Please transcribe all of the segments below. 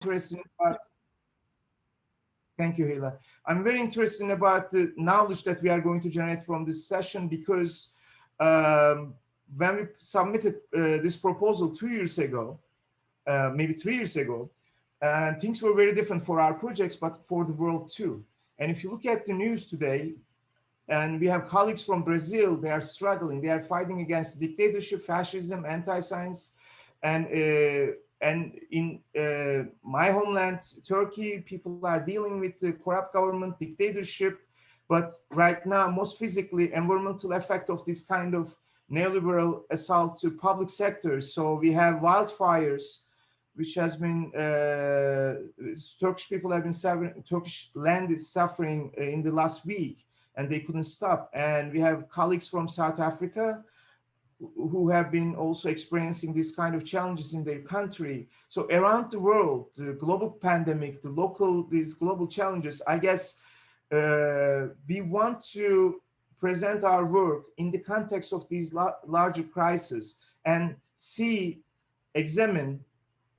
interested about, thank you, Hila. I'm very interested about the knowledge that we are going to generate from this session because when we submitted this proposal 2 years ago, maybe 3 years ago, and things were very different for our projects, but for the world too. And if you look at the news today, and we have colleagues from Brazil, they are struggling, they are fighting against dictatorship, fascism, anti-science, and in my homeland, Turkey, people are dealing with the corrupt government, dictatorship, but right now, most physically, environmental effect of this kind of neoliberal assault to public sectors. So we have wildfires, which has been, Turkish people have been suffering, Turkish land is suffering in the last week, and they couldn't stop. And we have colleagues from South Africa who have been also experiencing these kind of challenges in their country. So around the world, the global pandemic, these global challenges, I guess we want to present our work in the context of these larger crises and examine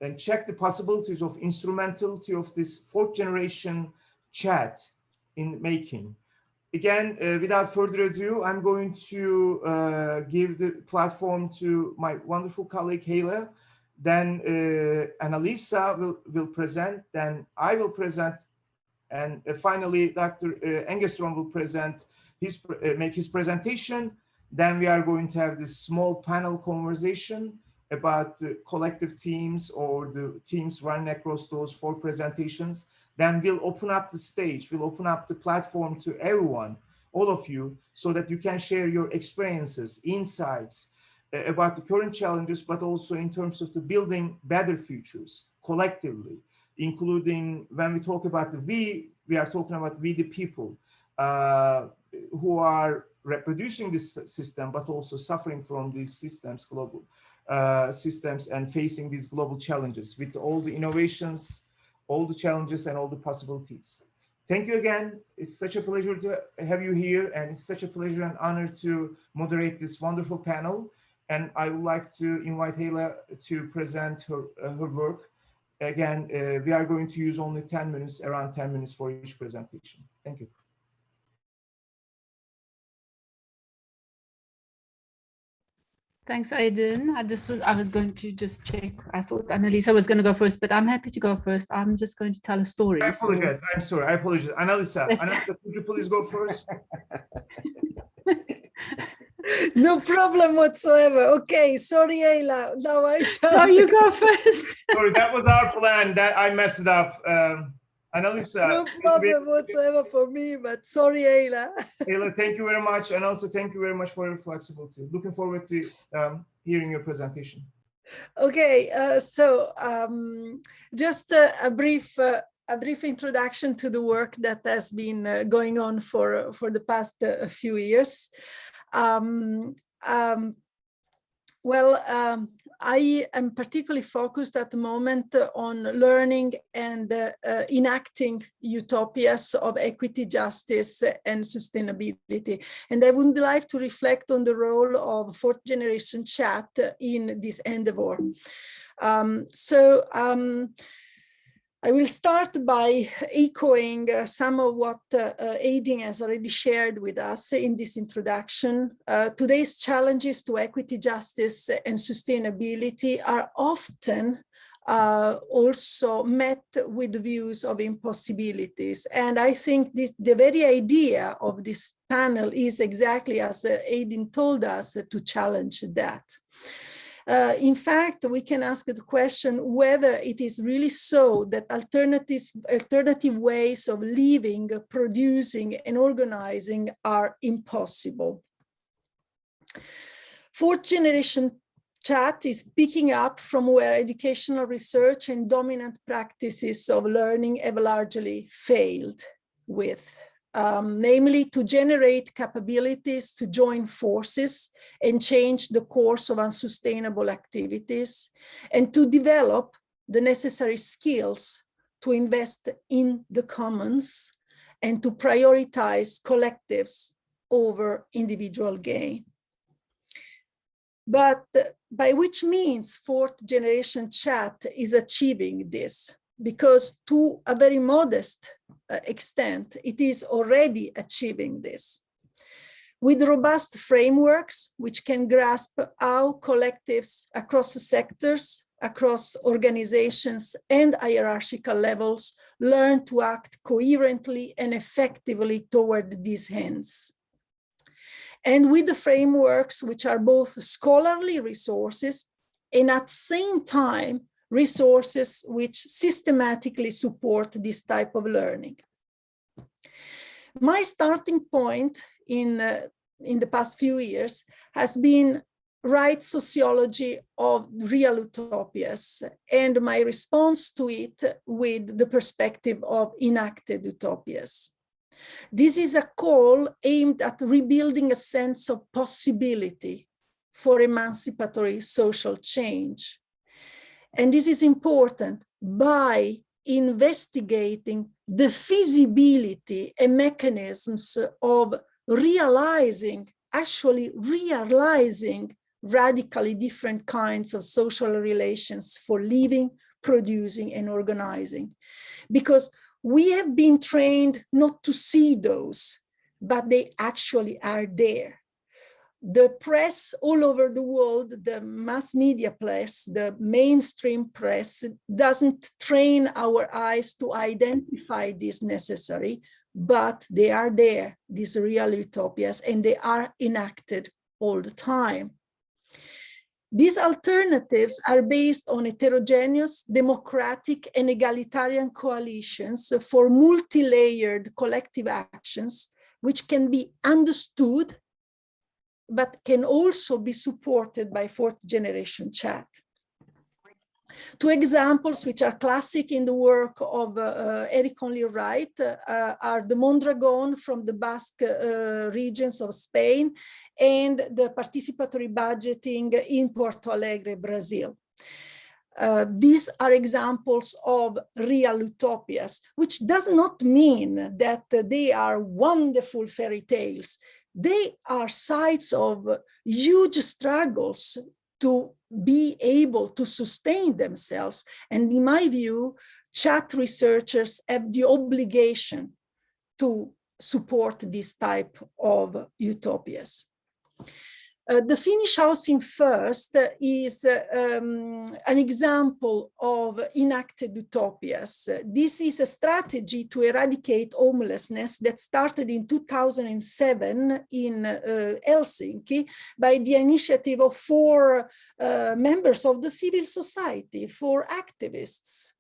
and check the possibilities of instrumentality of this fourth generation chat in making. Again, without further ado, I'm going to give the platform to my wonderful colleague, Hela. Then Annalisa will present, then I will present, and finally, Dr. Engstrom will present make his presentation. Then we are going to have this small panel conversation about collective teams or the teams running across those 4 presentations. Then we'll open up the stage, we'll open up the platform to everyone, all of you, so that you can share your experiences, insights about the current challenges, but also in terms of the building better futures collectively, including when we talk about the we are talking about we the people who are reproducing this system, but also suffering from these systems, global systems, and facing these global challenges with all the innovations, all the challenges, and all the possibilities. Thank you again. It's such a pleasure to have you here, and it's such a pleasure and honor to moderate this wonderful panel. And I would like to invite Hela to present her work. Again, we are going to use only 10 minutes, around 10 minutes for each presentation. Thank you. Thanks, Aydin. I was going to just check. I thought Annalisa was going to go first, but I'm happy to go first. I'm just going to tell a story. I apologize. I'm sorry. I apologize. Annalisa, could you please go first? No problem whatsoever. Okay, sorry, Ayla. Now I No, you go first. Sorry, that was our plan. That I messed it up. Annalisa. No problem whatsoever for me, but sorry, Ayla. Ayla, thank you very much. And also thank you very much for your flexibility. Looking forward to hearing your presentation. Okay, just a brief introduction to the work that has been going on for the past few years. I am particularly focused at the moment on learning and enacting utopias of equity, justice, and sustainability. And I would like to reflect on the role of fourth generation chat in this endeavor. I will start by echoing some of what Aydin has already shared with us in this introduction. Today's challenges to equity, justice, and sustainability are often also met with views of impossibilities. And I think the very idea of this panel is exactly as Aydin told us, to challenge that. In fact, we can ask the question whether it is really so that alternative ways of living, producing, and organizing are impossible. Fourth generation chat is picking up from where educational research and dominant practices of learning have largely failed with. Namely to generate capabilities to join forces and change the course of unsustainable activities, and to develop the necessary skills to invest in the commons and to prioritize collectives over individual gain. But by which means fourth generation chat is achieving this? because to a very modest extent, it is already achieving this. With robust frameworks, which can grasp how collectives across sectors, across organizations and hierarchical levels learn to act coherently and effectively toward these ends. And with the frameworks, which are both scholarly resources and at the same time, resources which systematically support this type of learning. My starting point in the past few years has been right sociology of real utopias and my response to it with the perspective of enacted utopias. This is a call aimed at rebuilding a sense of possibility for emancipatory social change. And this is important by investigating the feasibility and mechanisms of actually realizing radically different kinds of social relations for living, producing, and organizing. Because we have been trained not to see those, but they actually are there. The press all over the world, the mass media press, the mainstream press doesn't train our eyes to identify this necessary, but they are there, these real utopias, and they are enacted all the time. These alternatives are based on heterogeneous, democratic, and egalitarian coalitions for multi-layered collective actions, which can be understood but can also be supported by fourth generation chat. Two examples which are classic in the work of Eric Only Wright are the Mondragon from the Basque regions of Spain and the participatory budgeting in Porto Alegre, Brazil. These are examples of real utopias, which does not mean that they are wonderful fairy tales. They are sites of huge struggles to be able to sustain themselves. And in my view, chat researchers have the obligation to support this type of utopias. The Finnish Housing First is an example of enacted utopias. This is a strategy to eradicate homelessness that started in 2007 in Helsinki by the initiative of 4 members of the civil society, 4 activists.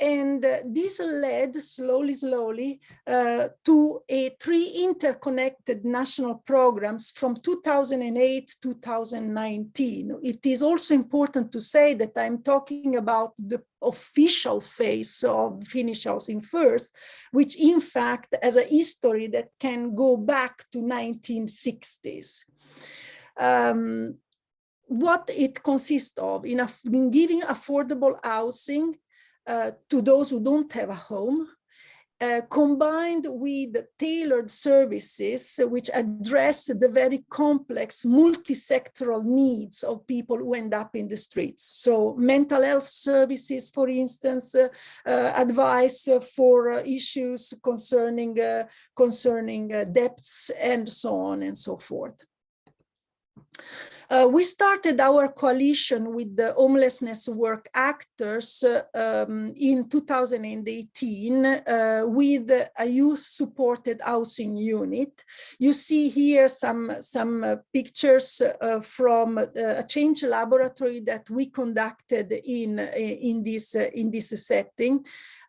And this led slowly to 3 interconnected national programs from 2008 to 2019. It is also important to say that I'm talking about the official phase of Finnish Housing First, which in fact has a history that can go back to 1960s. What it consists of in giving affordable housing to those who don't have a home, combined with tailored services which address the very complex multi-sectoral needs of people who end up in the streets. So mental health services, for instance, advice for issues concerning debts and so on and so forth. We started our coalition with the homelessness work actors in 2018 with a youth-supported housing unit. You see here some pictures from a change laboratory that we conducted in this setting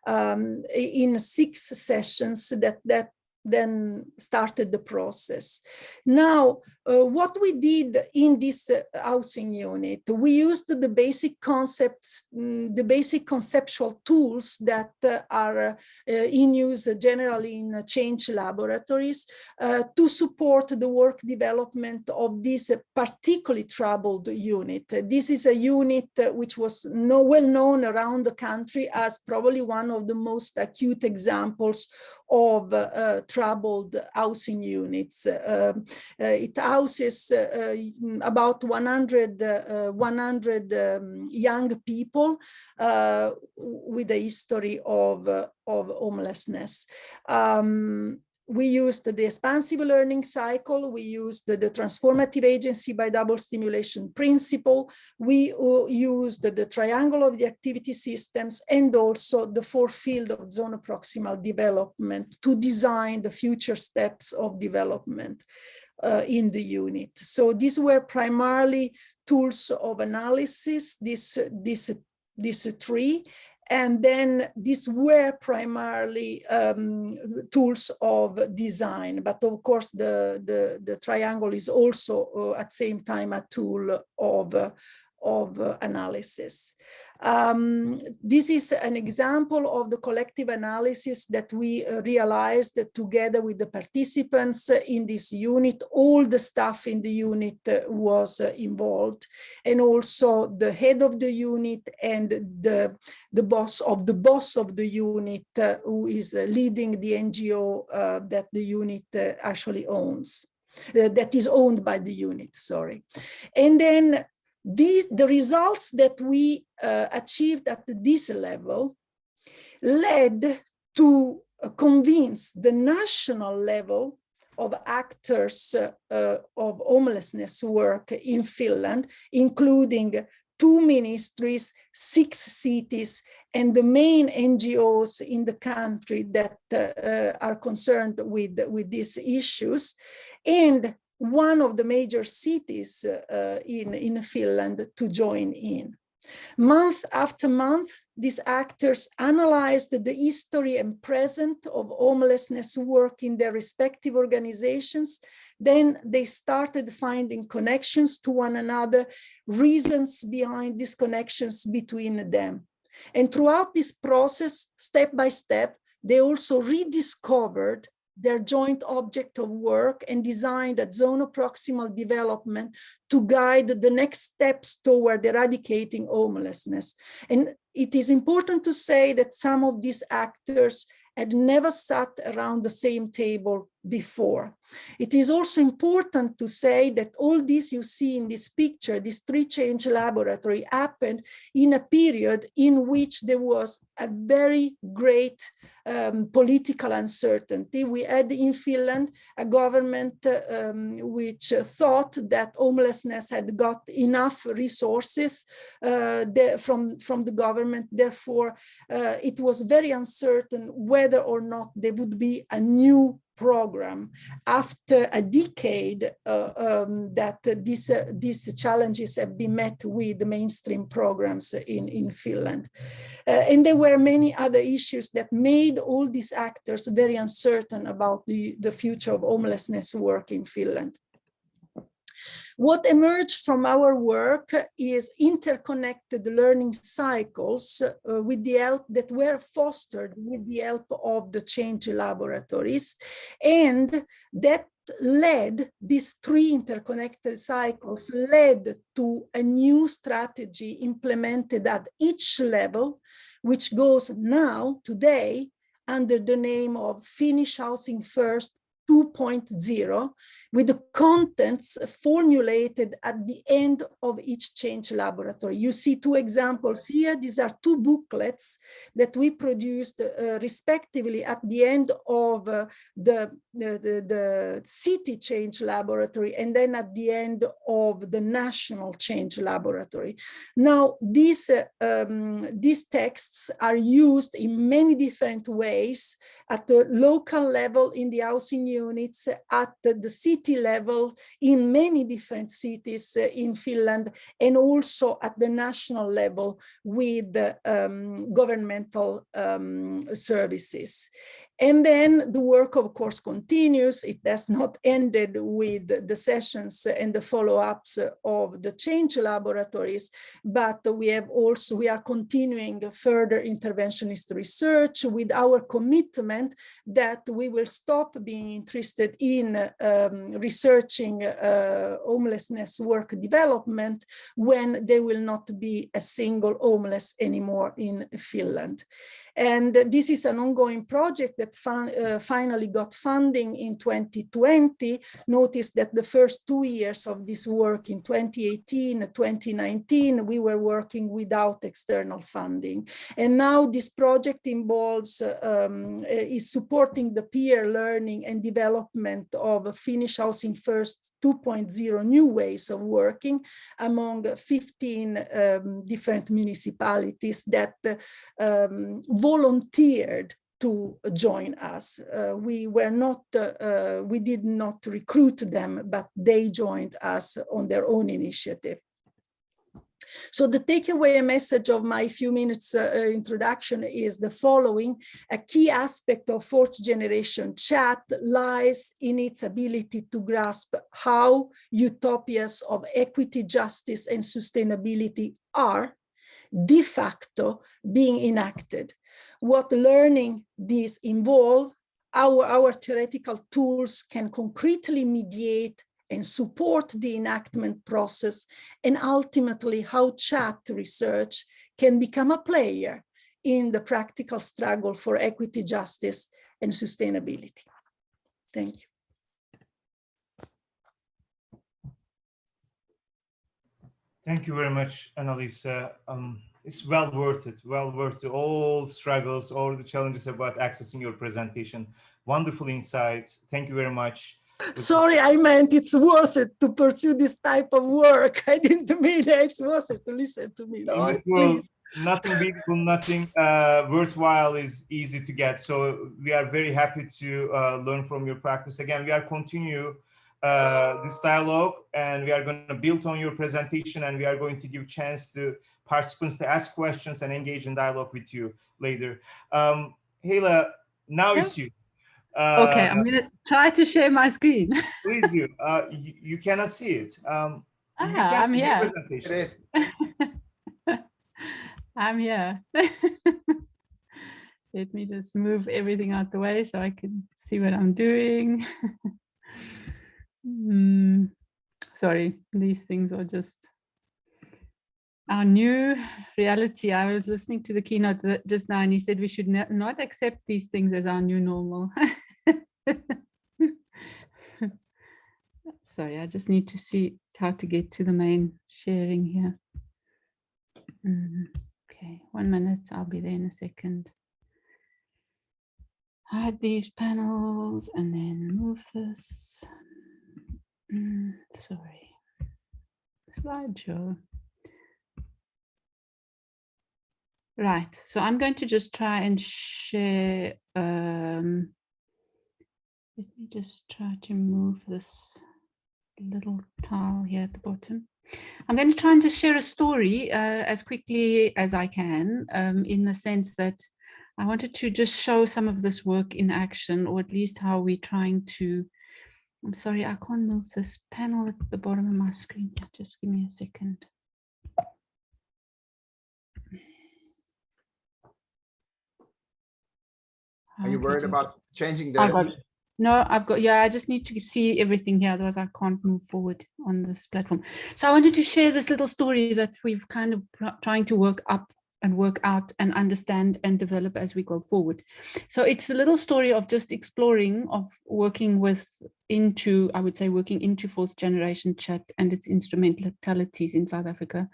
in 6 sessions that then started the process. Now, what we did in this housing unit, we used the basic concepts, the basic conceptual tools that are in use generally in change laboratories to support the work development of this particularly troubled unit. This is a unit which was well known around the country as probably one of the most acute examples of troubled housing units. It houses about 100 young people with a history of homelessness. We used the expansive learning cycle. We used the transformative agency by double stimulation principle. We used the triangle of the activity systems and also the four field of zone-proximal development to design the future steps of development in the unit. So these were primarily tools of analysis, these three. And then these were primarily tools of design, but of course the triangle is also at the same time a tool of analysis. This is an example of the collective analysis that we realized together with the participants in this unit. All the staff in the unit was involved, and also the head of the unit and the boss of the unit who is leading the NGO that the unit actually owns, that is owned by the unit, sorry. And then the results that we achieved at this level led to convince the national level of actors of homelessness work in Finland, including 2 ministries, 6 cities, and the main NGOs in the country that are concerned with these issues, and one of the major cities in Finland to join in. Month after month, these actors analyzed the history and present of homelessness work in their respective organizations. Then they started finding connections to one another, reasons behind these connections between them. And throughout this process, step by step, they also rediscovered their joint object of work and designed a zone of proximal development to guide the next steps toward eradicating homelessness. And it is important to say that some of these actors had never sat around the same table before. It is also important to say that all this you see in this picture, this 3 change laboratory, happened in a period in which there was a very great political uncertainty. We had in Finland a government which thought that homelessness had got enough resources from the government. Therefore, it was very uncertain whether or not there would be a new program after a decade that these challenges have been met with the mainstream programs in Finland. And there were many other issues that made all these actors very uncertain about the future of homelessness work in Finland. What emerged from our work is interconnected learning cycles with the help that were fostered with the help of the change laboratories, and that led, these 3 interconnected cycles led to a new strategy implemented at each level, which goes now, today, under the name of Finnish Housing First 2.0, with the contents formulated at the end of each change laboratory. You see 2 examples here. These are 2 booklets that we produced respectively at the end of the city change laboratory and then at the end of the national change laboratory. Now, these texts are used in many different ways at the local level in the housing units, at the city level in many different cities in Finland, and also at the national level with governmental services. And then the work, of course, continues. It has not ended with the sessions and the follow-ups of the change laboratories, but we are continuing further interventionist research with our commitment that we will stop being interested in researching homelessness work development when there will not be a single homeless anymore in Finland. And this is an ongoing project that finally got funding in 2020. Notice that the first 2 years of this work in 2018, 2019, we were working without external funding. And now this project involves, is supporting the peer learning and development of Finnish Housing First 2.0 new ways of working among 15 different municipalities that volunteered to join us. We did not recruit them, but they joined us on their own initiative. So the takeaway message of my few minutes introduction is the following. A key aspect of fourth generation chat lies in its ability to grasp how utopias of equity, justice, and sustainability are de facto being enacted. What learning these involve, our theoretical tools can concretely mediate and support the enactment process, and ultimately how chat research can become a player in the practical struggle for equity, justice, and sustainability. Thank you. Thank you very much, Annalisa. It's well worth it, all struggles, all the challenges about accessing your presentation. Wonderful insights. Thank you very much. Sorry, I meant it's worth it to pursue this type of work. I didn't mean it's worth it to listen to me. No, in this world, nothing beautiful, nothing worthwhile is easy to get. So we are very happy to learn from your practice. Again, we are continue this dialogue, and we are going to build on your presentation, and we are going to give chance to participants to ask questions and engage in dialogue with you later. Hela, now it's you. Okay, I'm going to try to share my screen. Please do. You cannot see it. I'm here. It is. I'm here. Let me just move everything out the way so I can see what I'm doing. Sorry, these things are just our new reality. I was listening to the keynote just now, and he said we should not accept these things as our new normal. Sorry, I just need to see how to get to the main sharing here. Okay, 1 minute, I'll be there in a second. Hide these panels and then move this. Sorry, slideshow. Right, so I'm going to just try and share. Let me just try to move this little tile here at the bottom. I'm going to try and just share a story as quickly as I can, in the sense that I wanted to just show some of this work in action, or at least how we're trying to. I'm sorry, I can't move this panel at the bottom of my screen. Just give me a second. Are you worried about changing the? No, I've got, yeah, I just need to see everything here, otherwise I can't move forward on this platform. So I wanted to share this little story that we've kind of trying to work up and work out and understand and develop as we go forward. So it's a little story of just exploring, of working into fourth generation chat and its instrumentalities in South Africa.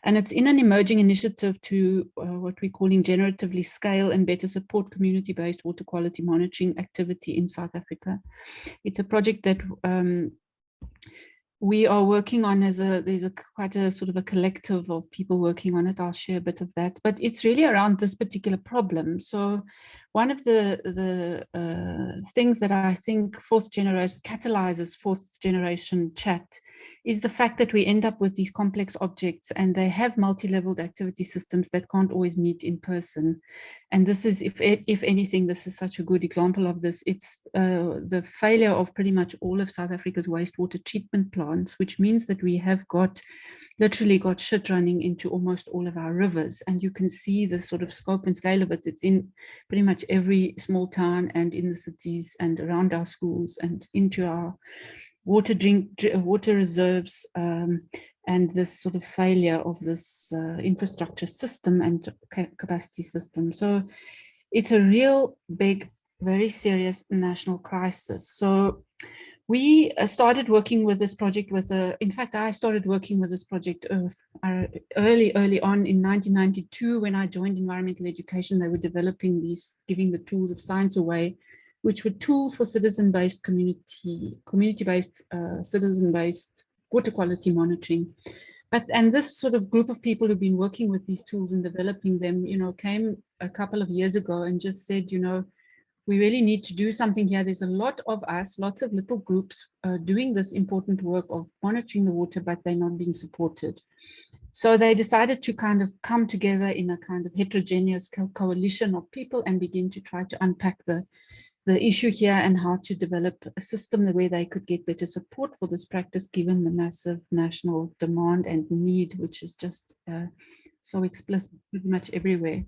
And it's in an emerging initiative to what we're calling generatively scale and better support community-based water quality monitoring activity in South Africa. It's a project that we are working on there's quite a sort of a collective of people working on it. I'll share a bit of that, but it's really around this particular problem. So one of the things that I think catalyzes fourth generation chat is the fact that we end up with these complex objects, and they have multi-leveled activity systems that can't always meet in person. And this is, if anything, this is such a good example of this. It's the failure of pretty much all of South Africa's wastewater treatment plants, which means that we have literally got shit running into almost all of our rivers. And you can see the sort of scope and scale of it. It's in pretty much every small town and in the cities and around our schools and into our water reserves, and this sort of failure of this infrastructure system and capacity system. So it's a real big, very serious national crisis. So we started working with this project in fact, I started working with this project early on in 1992 when I joined environmental education. They were developing these, giving the tools of science away, which were tools for citizen-based community-based, citizen-based water quality monitoring. And this sort of group of people who've been working with these tools and developing them, came a couple of years ago and just said, we really need to do something here. There's a lot of us, lots of little groups doing this important work of monitoring the water, but they're not being supported. So they decided to kind of come together in a kind of heterogeneous coalition of people and begin to try to unpack the issue here and how to develop a system where they could get better support for this practice, given the massive national demand and need, which is just so explicit pretty much everywhere.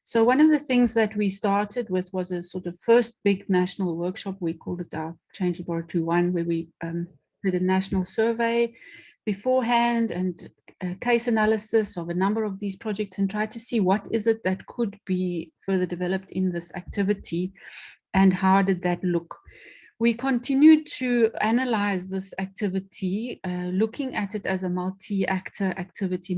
So one of the things that we started with was a sort of first big national workshop. We called it our Change Laboratory 1, where we did a national survey beforehand and a case analysis of a number of these projects and tried to see what is it that could be further developed in this activity and how did that look. We continued to analyze this activity, looking at it as a multi-actor activity,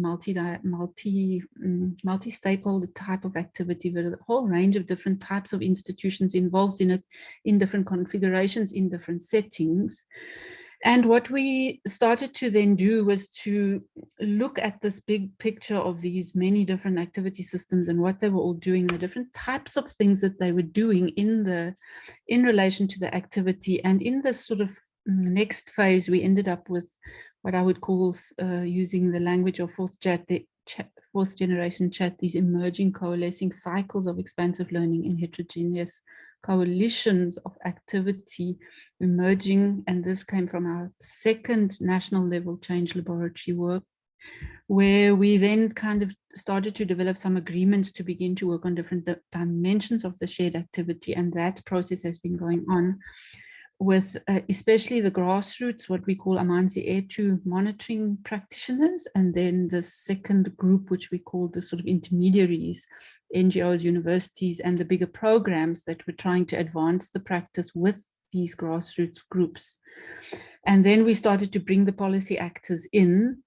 multi-stakeholder type of activity with a whole range of different types of institutions involved in it, in different configurations, in different settings. And what we started to then do was to look at this big picture of these many different activity systems and what they were all doing, the different types of things that they were doing in relation to the activity. And in this sort of next phase, we ended up with what I would call, using the language of fourth generation chat, these emerging coalescing cycles of expansive learning in heterogeneous coalitions of activity emerging. And this came from our second national level change laboratory work, where we then kind of started to develop some agreements to begin to work on different dimensions of the shared activity. And that process has been going on with especially the grassroots, what we call Amanzi Etu monitoring practitioners, and then the second group, which we call the sort of intermediaries, NGOs, universities, and the bigger programs that were trying to advance the practice with these grassroots groups. And then we started to bring the policy actors in,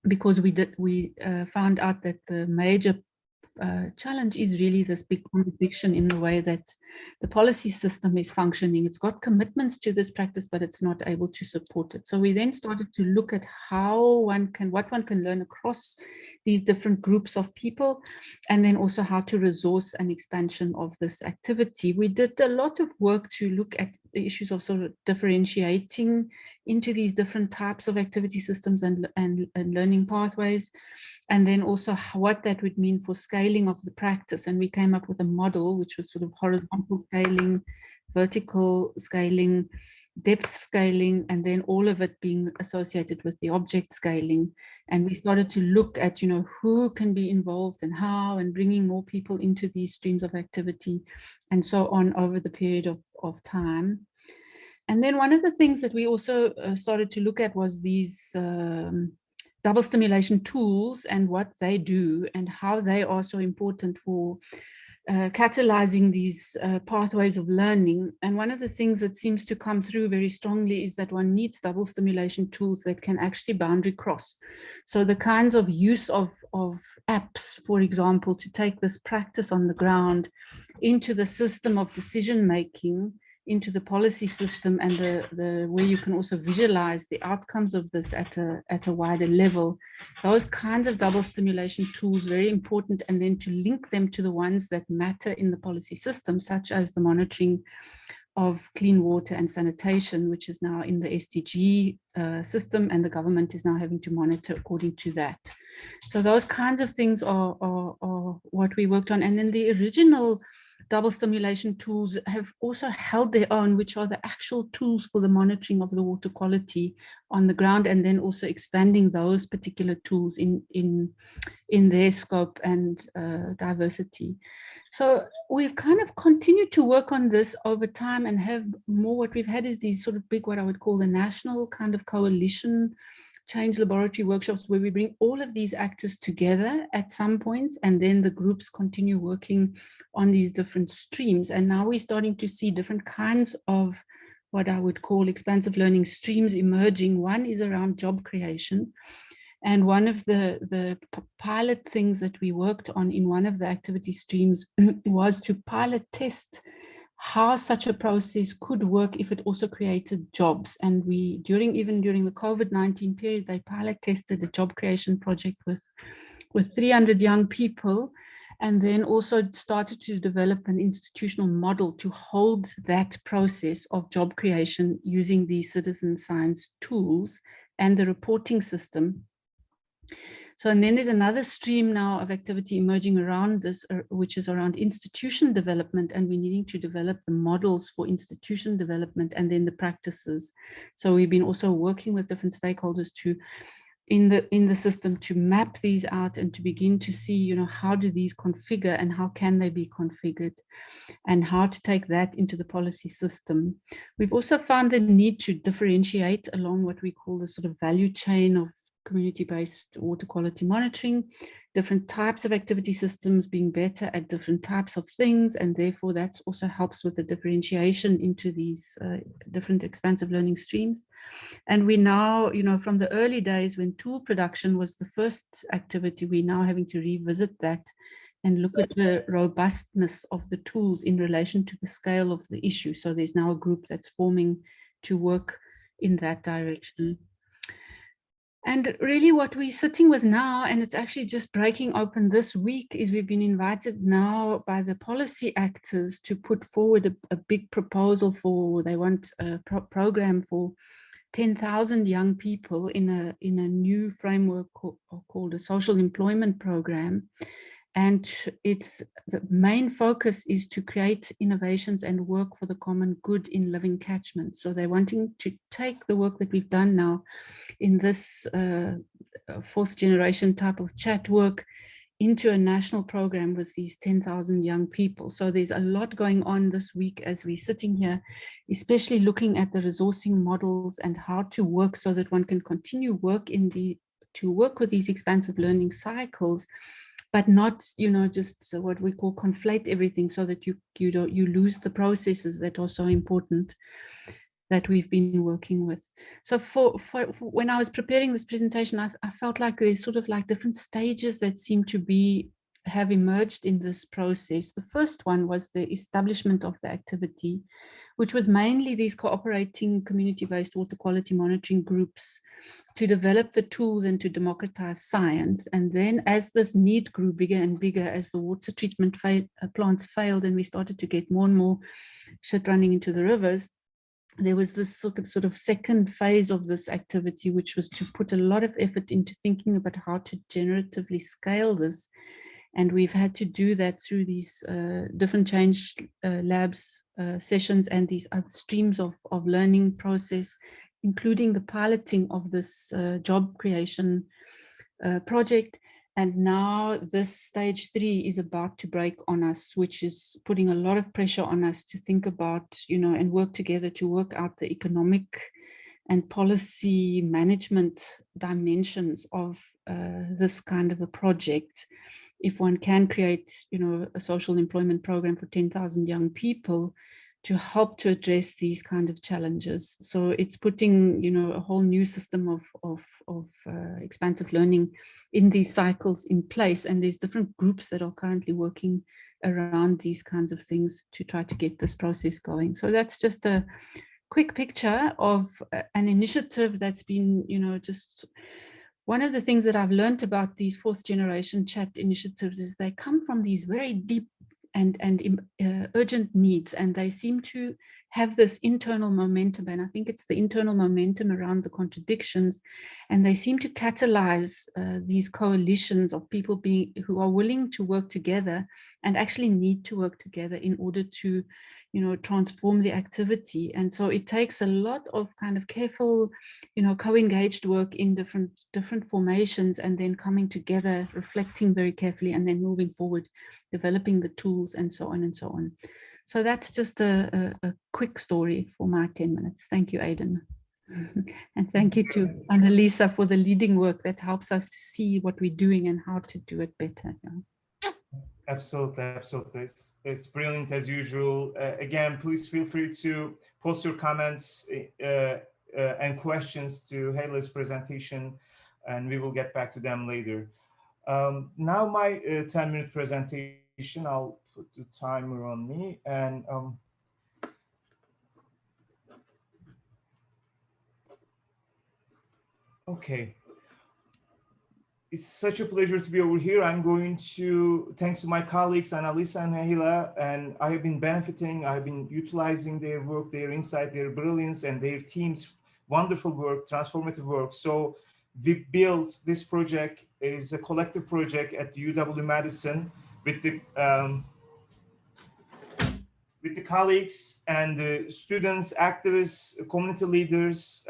because we found out that the major challenge is really this big contradiction in the way that the policy system is functioning. It's got commitments to this practice, but it's not able to support it. So we then started to look at what one can learn across these different groups of people, and then also how to resource an expansion of this activity. We did a lot of work to look at the issues of sort of differentiating into these different types of activity systems and learning pathways, and then also what that would mean for scaling of the practice. And we came up with a model which was sort of horizontal scaling, vertical scaling, depth scaling, and then all of it being associated with the object scaling. And we started to look at, who can be involved and how, and bringing more people into these streams of activity and so on over the period of time. And then one of the things that we also started to look at was these double stimulation tools and what they do and how they are so important for catalyzing these pathways of learning. And one of the things that seems to come through very strongly is that one needs double stimulation tools that can actually boundary cross. So the kinds of use of apps, for example, to take this practice on the ground into the system of decision making, into the policy system, and the where you can also visualize the outcomes of this at a wider level. Those kinds of double stimulation tools, very important, and then to link them to the ones that matter in the policy system, such as the monitoring of clean water and sanitation, which is now in the SDG system, and the government is now having to monitor according to that. So those kinds of things are what we worked on. And then the original double stimulation tools have also held their own, which are the actual tools for the monitoring of the water quality on the ground, and then also expanding those particular tools in their scope and diversity. So we've kind of continued to work on this over time and have more. What we've had is these sort of big, what I would call the national kind of coalition change laboratory workshops where we bring all of these actors together at some points, and then the groups continue working on these different streams. And now we're starting to see different kinds of what I would call expansive learning streams emerging. One is around job creation. And one of the pilot things that we worked on in one of the activity streams was to pilot test how such a process could work if it also created jobs. And we, even during the COVID-19 period, they pilot tested a job creation project with 300 young people, and then also started to develop an institutional model to hold that process of job creation using these citizen science tools and the reporting system. So, and then there's another stream now of activity emerging around this, which is around institution development, and we're needing to develop the models for institution development and then the practices. So we've been also working with different stakeholders to, in the system, to map these out and to begin to see, you know, how do these configure and how can they be configured, and how to take that into the policy system. We've also found the need to differentiate along what we call the sort of value chain of community-based water quality monitoring, different types of activity systems being better at different types of things, and therefore that also helps with the differentiation into these different expansive learning streams. And we now, you know, from the early days when tool production was the first activity, we're now having to revisit that and look at the robustness of the tools in relation to the scale of the issue. So there's now a group that's forming to work in that direction. And really what we're sitting with now, and it's actually just breaking open this week, is we've been invited now by the policy actors to put forward a big proposal for, they want a program for 10,000 young people in a new framework called a social employment program. And it's, the main focus is to create innovations and work for the common good in living catchments. So they're wanting to take the work that we've done now in this fourth generation type of chat work into a national program with these 10,000 young people. So there's a lot going on this week as we're sitting here, especially looking at the resourcing models and how to work so that one can continue to work with these expansive learning cycles, but not, you know, just what we call conflate everything, so that you lose the processes that are so important that we've been working with. So for when I was preparing this presentation, I felt like there's sort of like different stages that seem to have emerged in this process. The first one was the establishment of the activity, which was mainly these cooperating community-based water quality monitoring groups to develop the tools and to democratize science. And then as this need grew bigger and bigger, as the water treatment plants failed and we started to get more and more shit running into the rivers, there was this sort of second phase of this activity, which was to put a lot of effort into thinking about how to generatively scale this. And we've had to do that through these different change labs sessions and these other streams of learning process, including the piloting of this job creation project. And now this stage 3 is about to break on us, which is putting a lot of pressure on us to think about, you know, and work together to work out the economic and policy management dimensions of this kind of a project. If one can create, you know, a social employment program for 10,000 young people to help to address these kind of challenges. So it's putting, you know, a whole new system of expansive learning in these cycles in place. And there's different groups that are currently working around these kinds of things to try to get this process going. So that's just a quick picture of an initiative that's been, you know, just one of the things that I've learned about these fourth generation chat initiatives is they come from these very deep and urgent needs, and they seem to have this internal momentum, and I think it's the internal momentum around the contradictions, and they seem to catalyze these coalitions of people who are willing to work together and actually need to work together in order to, you know, transform the activity. And so it takes a lot of kind of careful, you know, co-engaged work in different formations, and then coming together, reflecting very carefully, and then moving forward, developing the tools, and so on and so on. So that's just a quick story for my 10 minutes. Thank you, Aidan. And thank you to Annalisa for the leading work that helps us to see what we're doing and how to do it better. Yeah. Absolutely, absolutely. It's brilliant as usual. Again, please feel free to post your comments and questions to Heila's presentation, and we will get back to them later. Now my 10-minute presentation, I'll put the timer on me, and okay. It's such a pleasure to be over here. I'm going to, thanks to my colleagues, Annalisa and Heila, and I have been benefiting, I've been utilizing their work, their insight, their brilliance, and their team's wonderful work, transformative work. So we built this project, is a collective project at UW-Madison with the colleagues and the students, activists, community leaders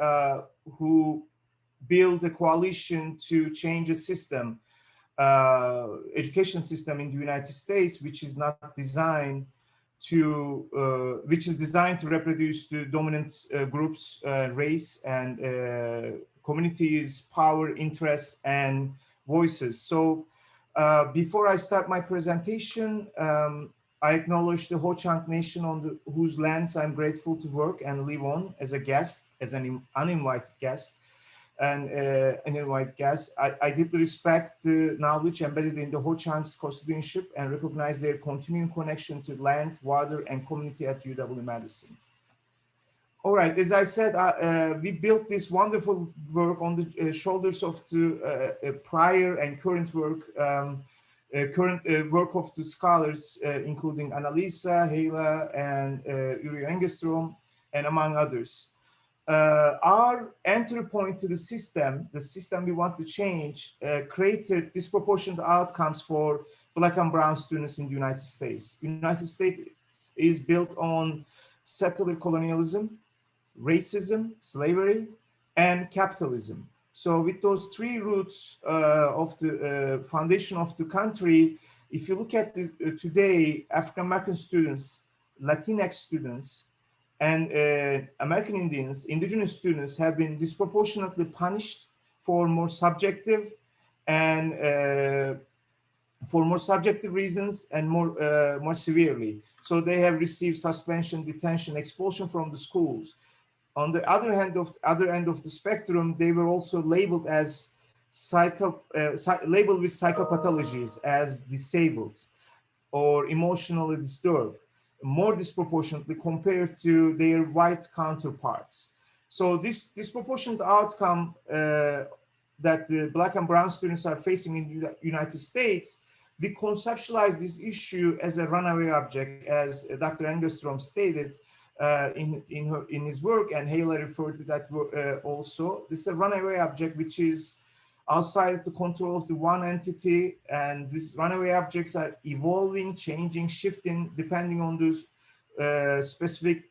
who build a coalition to change a system, education system in the United States, which is not designed to, which is designed to reproduce the dominant groups, race and communities, power, interests, and voices. So before I start my presentation, I acknowledge the Ho-Chunk Nation on whose lands I'm grateful to work and live on as a guest, as an uninvited guest. And an invited guest. I deeply respect the knowledge embedded in the Ho-Chunk's custodianship and recognize their continuing connection to land, water, and community at UW-Madison. All right, as I said, we built this wonderful work on the shoulders of the prior and current work, work of the scholars, including Annalisa, Heila, and Uri Engstrom, and among others. Our entry point to the system we want to change, created disproportionate outcomes for Black and brown students in the United States. United States is built on settler colonialism, racism, slavery, and capitalism. So with those three roots of the foundation of the country, if you look at today, African-American students, Latinx students, and American Indians, indigenous students have been disproportionately punished for more subjective and for more subjective reasons and more severely. So they have received suspension, detention, expulsion from the schools. On the other end of the spectrum, they were also labeled as labeled with psychopathologies, as disabled or emotionally disturbed, more disproportionately compared to their white counterparts. So this disproportionate outcome that the Black and brown students are facing in the United States, we conceptualize this issue as a runaway object, as Dr. Engstrom stated in his work, and Heila referred to that also. This is a runaway object which is outside the control of the one entity, and these runaway objects are evolving, changing, shifting, depending on those specific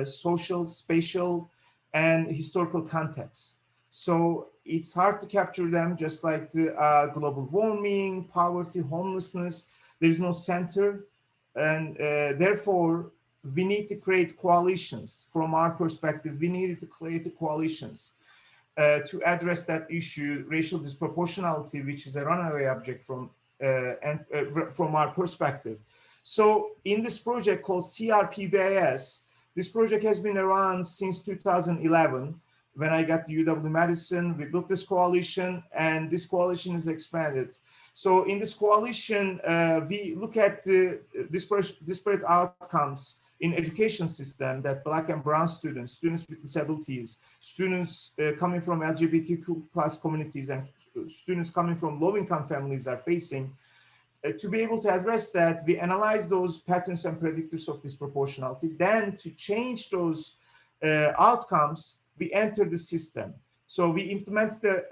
social, spatial, and historical contexts. So it's hard to capture them, just like the global warming, poverty, homelessness. There's no center, and therefore we need to create coalitions. From our perspective, we needed to create coalitions to address that issue, racial disproportionality, which is a runaway object from our perspective. So in this project called CRPBIS, this project has been around since 2011. When I got to UW-Madison, we built this coalition, and this coalition is expanded. So in this coalition, we look at disparate outcomes in education system that Black and brown students, students with disabilities, students coming from LGBTQ plus communities, and students coming from low-income families are facing. To be able to address that, we analyze those patterns and predictors of disproportionality. Then to change those outcomes, we enter the system. So we implement the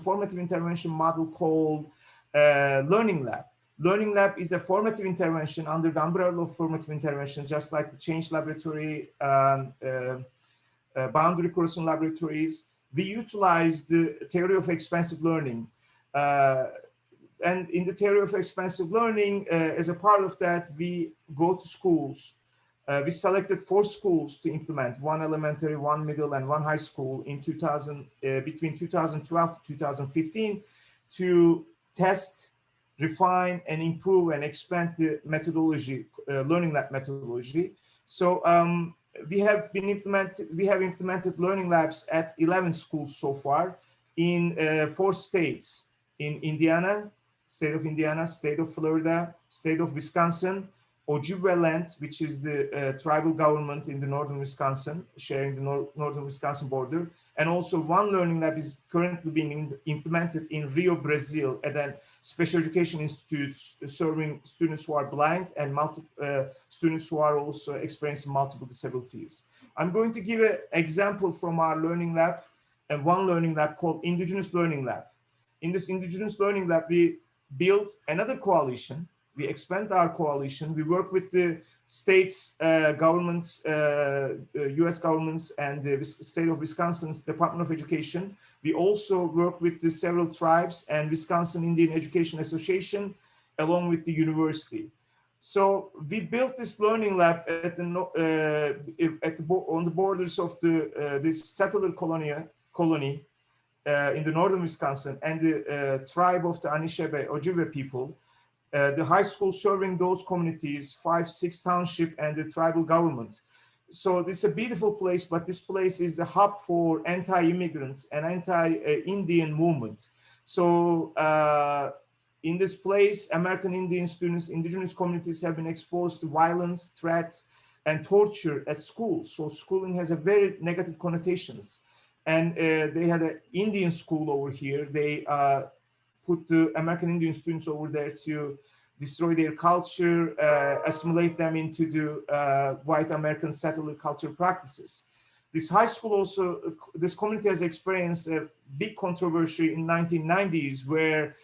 formative intervention model called Learning Lab. Learning Lab is a formative intervention under the umbrella of formative intervention, just like the Change Laboratory, boundary crossing laboratories. We utilize the theory of expansive learning. And in the theory of expansive learning, as a part of that, we go to schools We selected 4 schools to implement, 1 elementary, 1 middle, and 1 high school in between 2012 to 2015 to test, refine, and improve and expand the methodology, learning lab methodology. So we have implemented learning labs at 11 schools so far in 4 states: in Indiana, state of Indiana, state of Florida, state of Wisconsin, Ojibwe land, which is the tribal government in the northern Wisconsin, sharing the northern Wisconsin border. And also 1 learning lab is currently being implemented in Rio, Brazil, at a special education institute serving students who are blind and students who are also experiencing multiple disabilities. I'm going to give an example from our learning lab, and 1 learning lab called Indigenous Learning Lab. In this Indigenous Learning Lab, we built another coalition. We expand our coalition. We work with the states, governments, US governments, and the state of Wisconsin's Department of Education. We also work with the several tribes and Wisconsin Indian Education Association, along with the university. So we built this learning lab at on the borders of this settler colony in the northern Wisconsin and the tribe of the Anishinaabe Ojibwe people. The high school serving those communities, 5-6 township, and the tribal government. So this is a beautiful place, but this place is the hub for anti-immigrant and anti-Indian movement. So in this place, American Indian students, indigenous communities have been exposed to violence, threats, and torture at school. So schooling has a very negative connotations. And they had an Indian school over here. They put the American Indian students over there to destroy their culture, assimilate them into the white American settler culture practices. This high school also, this community has experienced a big controversy in 1990s where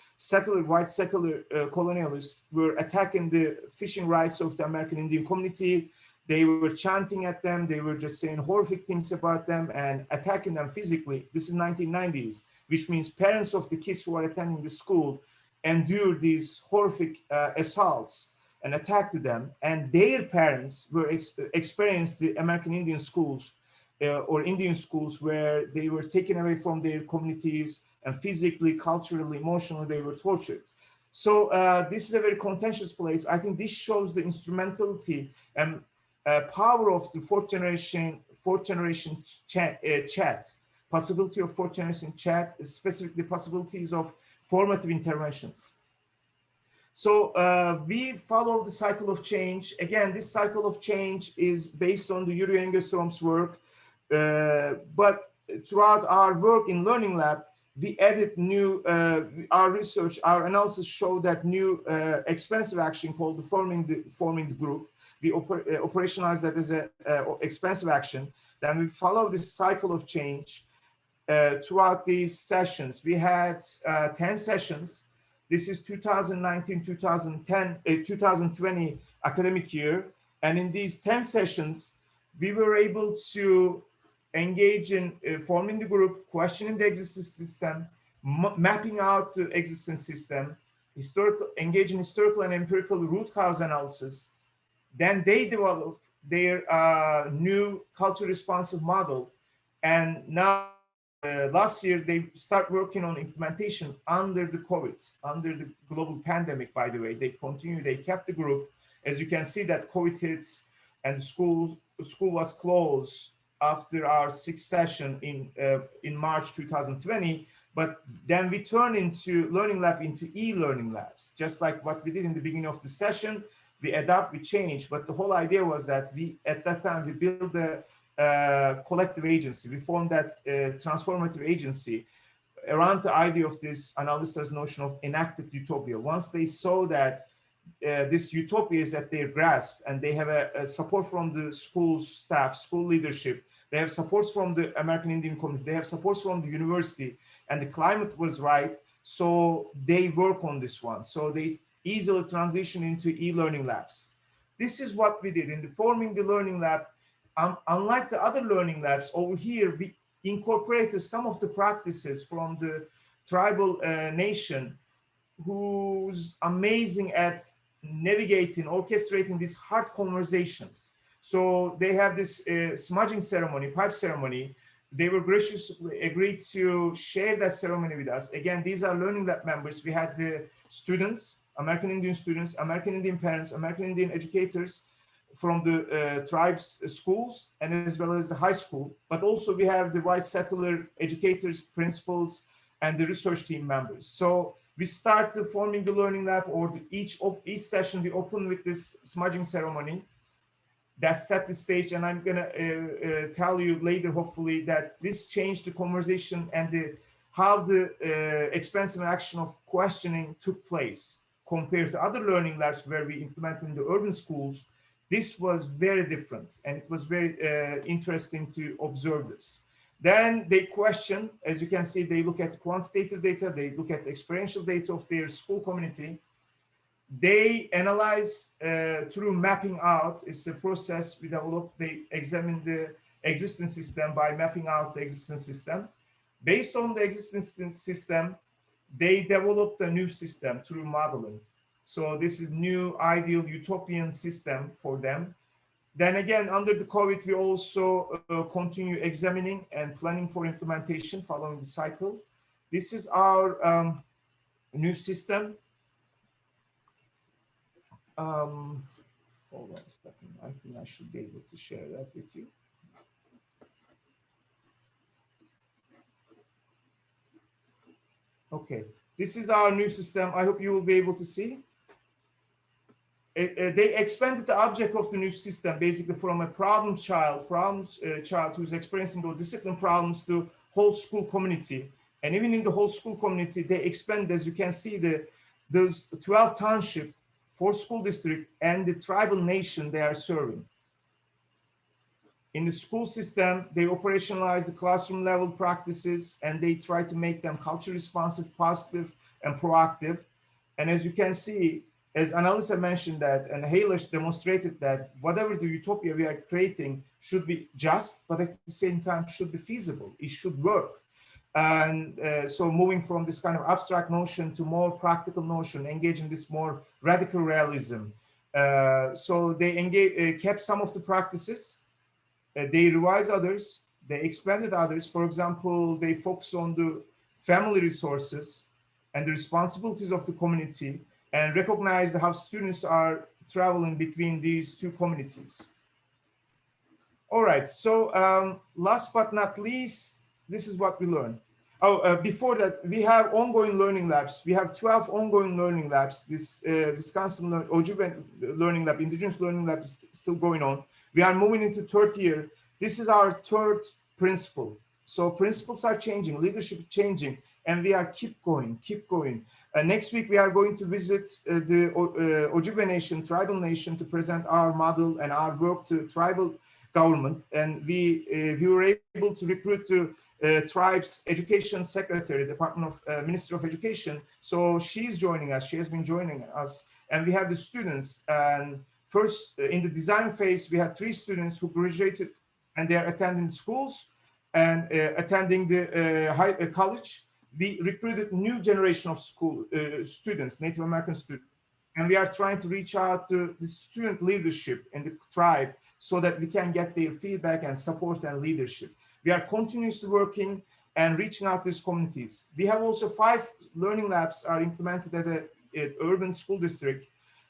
white settler colonialists were attacking the fishing rights of the American Indian community. They were chanting at them. They were just saying horrific things about them and attacking them physically. This is 1990s. Which means parents of the kids who are attending the school endure these horrific assaults and attack to them, and their parents were experienced the American Indian schools or Indian schools where they were taken away from their communities and physically, culturally, emotionally, they were tortured. So this is a very contentious place. I think this shows the instrumentality and power of the fourth generation chat. Possibility of fourth generation chat, specifically possibilities of formative interventions. So we follow the cycle of change. Again, this cycle of change is based on the Yuri Engestrom's work, but throughout our work in Learning Lab, we added new, our research, our analysis showed that new expensive action called the forming the group. We operationalized that as an expensive action. Then we follow this cycle of change. Throughout these sessions, we had 10 sessions. This is 2019-2020 academic year. And in these 10 sessions, we were able to engage in forming the group, questioning the existing system, mapping out the existing system, engage in historical and empirical root cause analysis. Then they developed their new culture responsive model. And now, last year, they start working on implementation under the COVID, under the global pandemic, by the way. They continue, they kept the group. As you can see that COVID hits and the school was closed after our 6th session in March 2020. But then we turn into Learning Lab into e-learning labs, just like what we did in the beginning of the session. We adapt, we change, but the whole idea was that at that time, we built the collective agency. We formed that transformative agency around the idea of this analysis notion of enacted utopia. Once they saw that this utopia is at their grasp and they have a support from the school staff, school leadership, they have supports from the American Indian community, they have supports from the university, and the climate was right, so they work on this one. So they easily transition into e-learning labs. This is what we did in the forming the learning lab. Unlike the other learning labs, over here, we incorporated some of the practices from the tribal nation who's amazing at navigating, orchestrating these hard conversations. So they have this smudging ceremony, pipe ceremony. They were graciously agreed to share that ceremony with us. Again, these are Learning Lab members. We had the students, American Indian students, American Indian parents, American Indian educators from the tribes schools, and as well as the high school. But also we have the white settler educators, principals, and the research team members. So we start forming the Learning Lab, or each session we open with this smudging ceremony. That set the stage, and I'm gonna tell you later, hopefully, that this changed the conversation and how the expansive action of questioning took place compared to other learning labs where we implemented in the urban schools. This was very different, and it was very interesting to observe this. Then they question, as you can see, they look at quantitative data, they look at experiential data of their school community. They analyze through mapping out. It's a process we develop. They examine the existing system by mapping out the existing system. Based on the existing system, they developed a new system through modeling. So this is new, ideal, utopian system for them. Then again, under the COVID, we also continue examining and planning for implementation following the cycle. This is our new system. Hold on a second. I think I should be able to share that with you. Okay, this is our new system. I hope you will be able to see. They expanded the object of the new system basically from a problem child who's experiencing those discipline problems to whole school community. And even in the whole school community, they expand, as you can see, those 12 township, 4 school district, and the tribal nation they are serving. In the school system, they operationalize the classroom level practices, and they try to make them culture responsive, positive, and proactive. And as you can see, as Annalisa mentioned that, and Halish demonstrated that whatever the utopia we are creating should be just, but at the same time should be feasible. It should work. And so moving from this kind of abstract notion to more practical notion, engaging this more radical realism. So they kept some of the practices, they revised others, they expanded others. For example, they focus on the family resources and the responsibilities of the community, and recognize how students are traveling between these two communities. All right, so last but not least, this is what we learned. Before that, we have ongoing learning labs. We have 12 ongoing learning labs. This Wisconsin Ojibwe Learning Lab, Indigenous Learning Lab is still going on. We are moving into third year. This is our third principle. So principles are changing, leadership is changing, and we are keep going. Next week, we are going to visit the Ojibwe Nation, tribal nation, to present our model and our work to tribal government. And we were able to recruit the tribe's education secretary, Department of Minister of Education. So she's joining us. She has been joining us. And we have the students. And first, in the design phase, we had 3 students who graduated, and they are attending schools and attending the college. We recruited new generation of school students, Native American students. And we are trying to reach out to the student leadership in the tribe so that we can get their feedback and support and leadership. We are continuously working and reaching out to these communities. We have also 5 learning labs are implemented at an urban school district.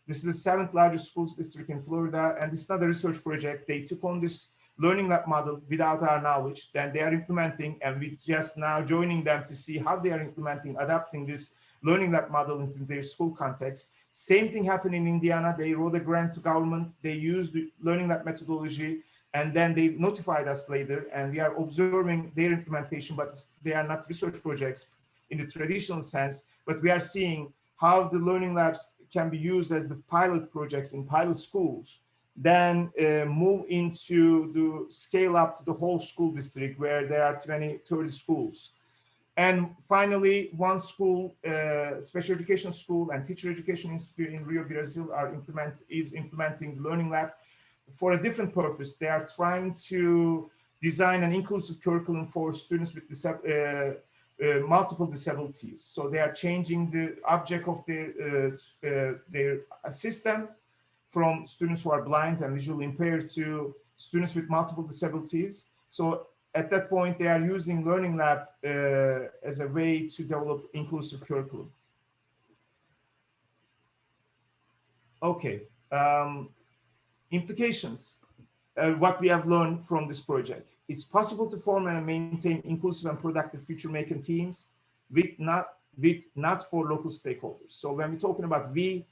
This is the 7th largest school district in Florida, and this is not a research project. They took on this learning lab model without our knowledge, then they are implementing, and we just now joining them to see how they are implementing, adapting this learning lab model into their school context. Same thing happened in Indiana. They wrote a grant to government. They used the learning lab methodology, and then they notified us later, and we are observing their implementation, but they are not research projects in the traditional sense, but we are seeing how the learning labs can be used as the pilot projects in pilot schools, then move into the scale up to the whole school district where there are 20-30 schools. And finally, one school, special education school and teacher education institute in Rio, Brazil is implementing the learning lab for a different purpose. They are trying to design an inclusive curriculum for students with multiple disabilities. So they are changing the object of their system from students who are blind and visually impaired to students with multiple disabilities. So at that point, they are using Learning Lab as a way to develop inclusive curriculum. Okay, implications, what we have learned from this project. It's possible to form and maintain inclusive and productive future-making teams with not for local stakeholders. So when we're talking about we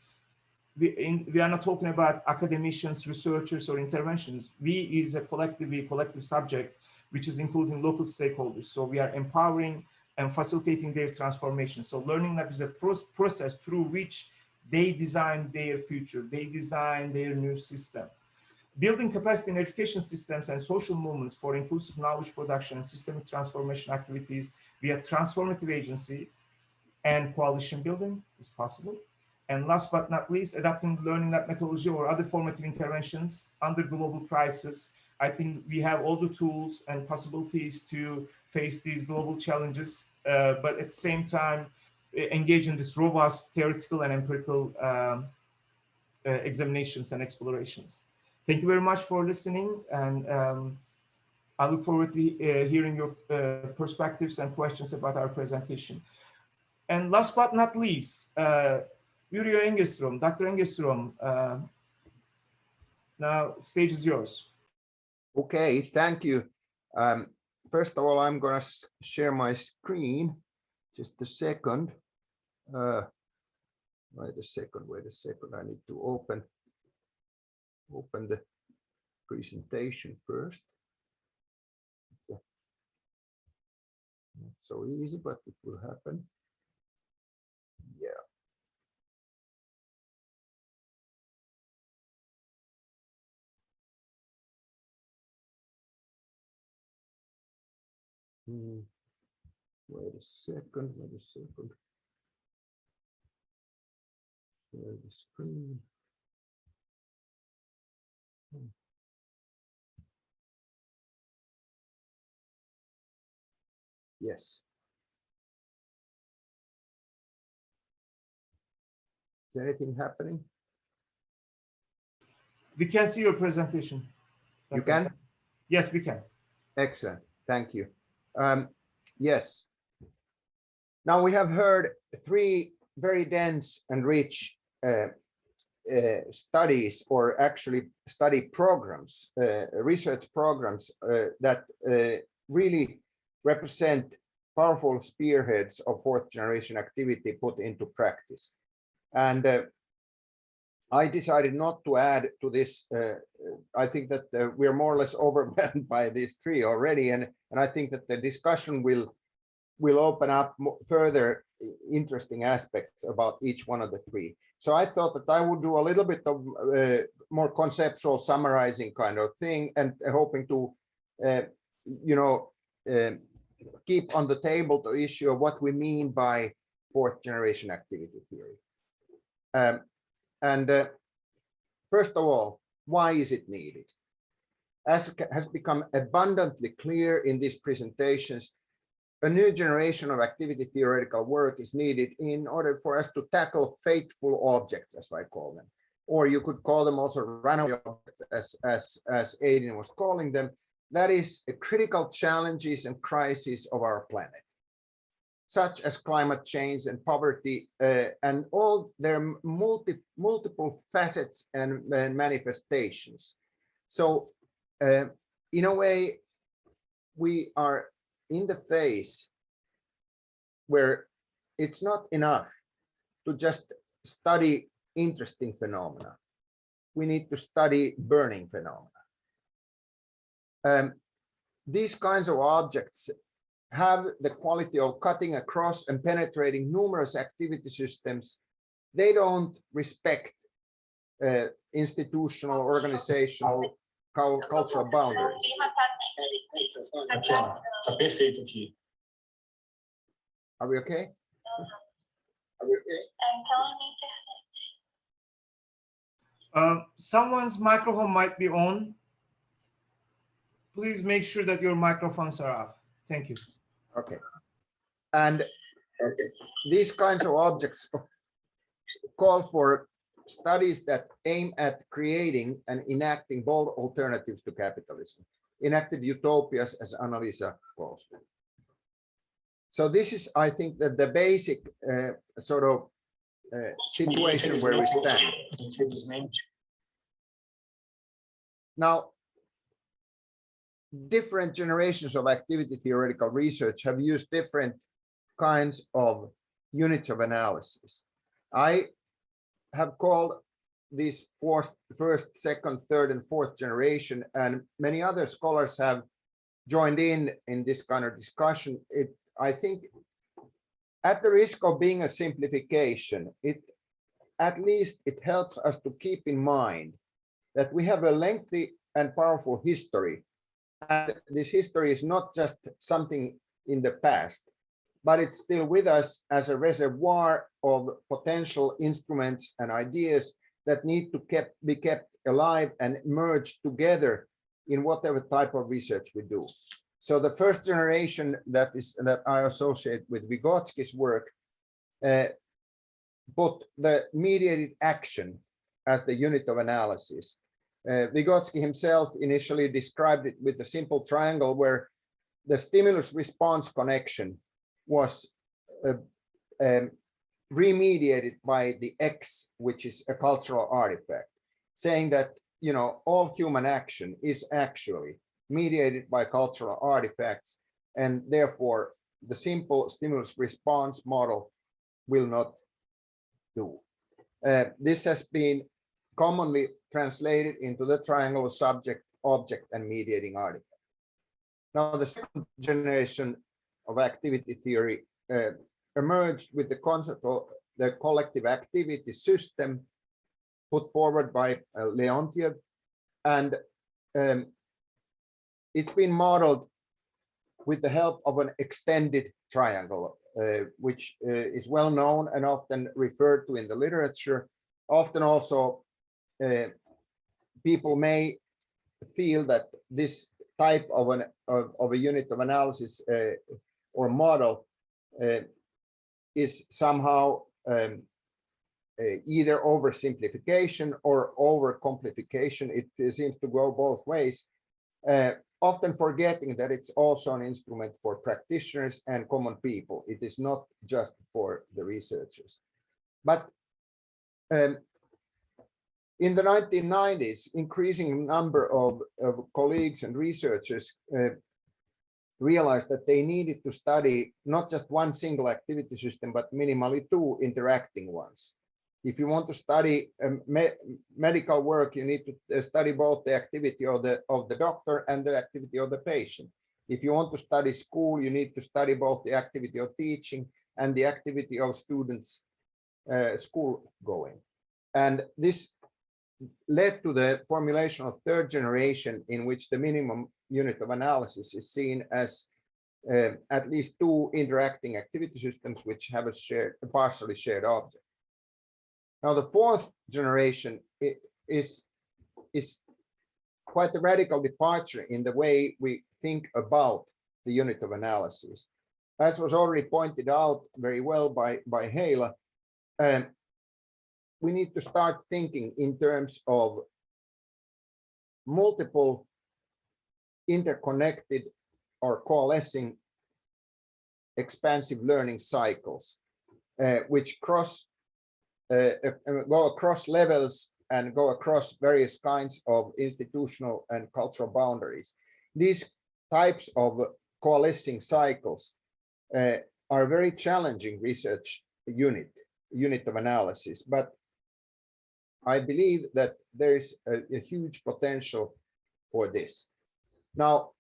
are not talking about academicians, researchers, or interventions. We is a collective subject, which is including local stakeholders. So we are empowering and facilitating their transformation. So Learning Lab is a process through which they design their future, they design their new system. Building capacity in education systems and social movements for inclusive knowledge production and systemic transformation activities via transformative agency and coalition building is possible. And last but not least, adapting Learning Lab methodology or other formative interventions under global crisis. I think we have all the tools and possibilities to face these global challenges, but at the same time, engage in this robust theoretical and empirical examinations and explorations. Thank you very much for listening, and I look forward to hearing your perspectives and questions about our presentation. And last but not least, Uriel Engström, Dr. Engström, now stage is yours. Okay, thank you. First of all, I'm going to share my screen. Just a second. Wait a second. I need to open the presentation first. It's not so easy, but it will happen. Yeah. Wait a second. Share the screen. Yes. Is there anything happening? We can see your presentation. You can? Yes, we can. Excellent. Thank you. Yes. Now we have heard three very dense and rich studies, or actually study programs, research programs that really represent powerful spearheads of fourth generation activity put into practice. And I decided not to add to this. I think that we are more or less overwhelmed by these three already, and I think that the discussion will open up further interesting aspects about each one of the three. So I thought that I would do a little bit of more conceptual summarizing kind of thing, and hoping to, keep on the table the issue of what we mean by fourth generation activity theory. First of all, why is it needed? As has become abundantly clear in these presentations, a new generation of activity theoretical work is needed in order for us to tackle fateful objects, as I call them, or you could call them also random objects, as Aidin was calling them. That is critical challenges and crises of our planet, such as climate change and poverty, and all their multiple facets and manifestations. So in a way, we are in the phase where it's not enough to just study interesting phenomena. We need to study burning phenomena. These kinds of objects have the quality of cutting across and penetrating numerous activity systems. They don't respect institutional, organizational, cultural boundaries. Are we okay? Someone's microphone might be on. Please make sure that your microphones are off. Thank you. Okay. And these kinds of objects call for studies that aim at creating and enacting bold alternatives to capitalism, enacted utopias, as Annalisa calls them. So this is, I think, that the basic sort of situation where we stand. Now, different generations of activity theoretical research have used different kinds of units of analysis. I have called these first, second, third, and fourth generation, and many other scholars have joined in this kind of discussion. I think, at the risk of being a simplification, at least it helps us to keep in mind that we have a lengthy and powerful history. And this history is not just something in the past, but it's still with us as a reservoir of potential instruments and ideas that need to be kept alive and merged together in whatever type of research we do. So the first generation that I associate with Vygotsky's work put the mediated action as the unit of analysis. Vygotsky himself initially described it with a simple triangle where the stimulus-response connection was remediated by the X, which is a cultural artifact, saying that, you know, all human action is actually mediated by cultural artifacts, and therefore the simple stimulus-response model will not do. This has been commonly translated into the triangle of subject, object, and mediating artifact. Now, the second generation of activity theory emerged with the concept of the collective activity system put forward by Leontiev, and it's been modeled with the help of an extended triangle, which is well known and often referred to in the literature. Often also people may feel that this type of a unit of analysis or model is somehow either oversimplification or overcomplication. It seems to go both ways, often forgetting that it's also an instrument for practitioners and common people. It is not just for the researchers. But in the 1990s, increasing number of colleagues and researchers realized that they needed to study not just one single activity system, but minimally two interacting ones. If you want to study medical work, you need to study both the activity of the doctor and the activity of the patient. If you want to study school, you need to study both the activity of teaching and the activity of students' school going. And this led to the formulation of third generation, in which the minimum unit of analysis is seen as at least two interacting activity systems which have a partially shared object. Now, the fourth generation is quite a radical departure in the way we think about the unit of analysis. As was already pointed out very well by Heila, we need to start thinking in terms of multiple interconnected or coalescing expansive learning cycles, which go across levels and go across various kinds of institutional and cultural boundaries. These types of coalescing cycles are very challenging research unit of analysis, but I believe that there is a huge potential for this. Now,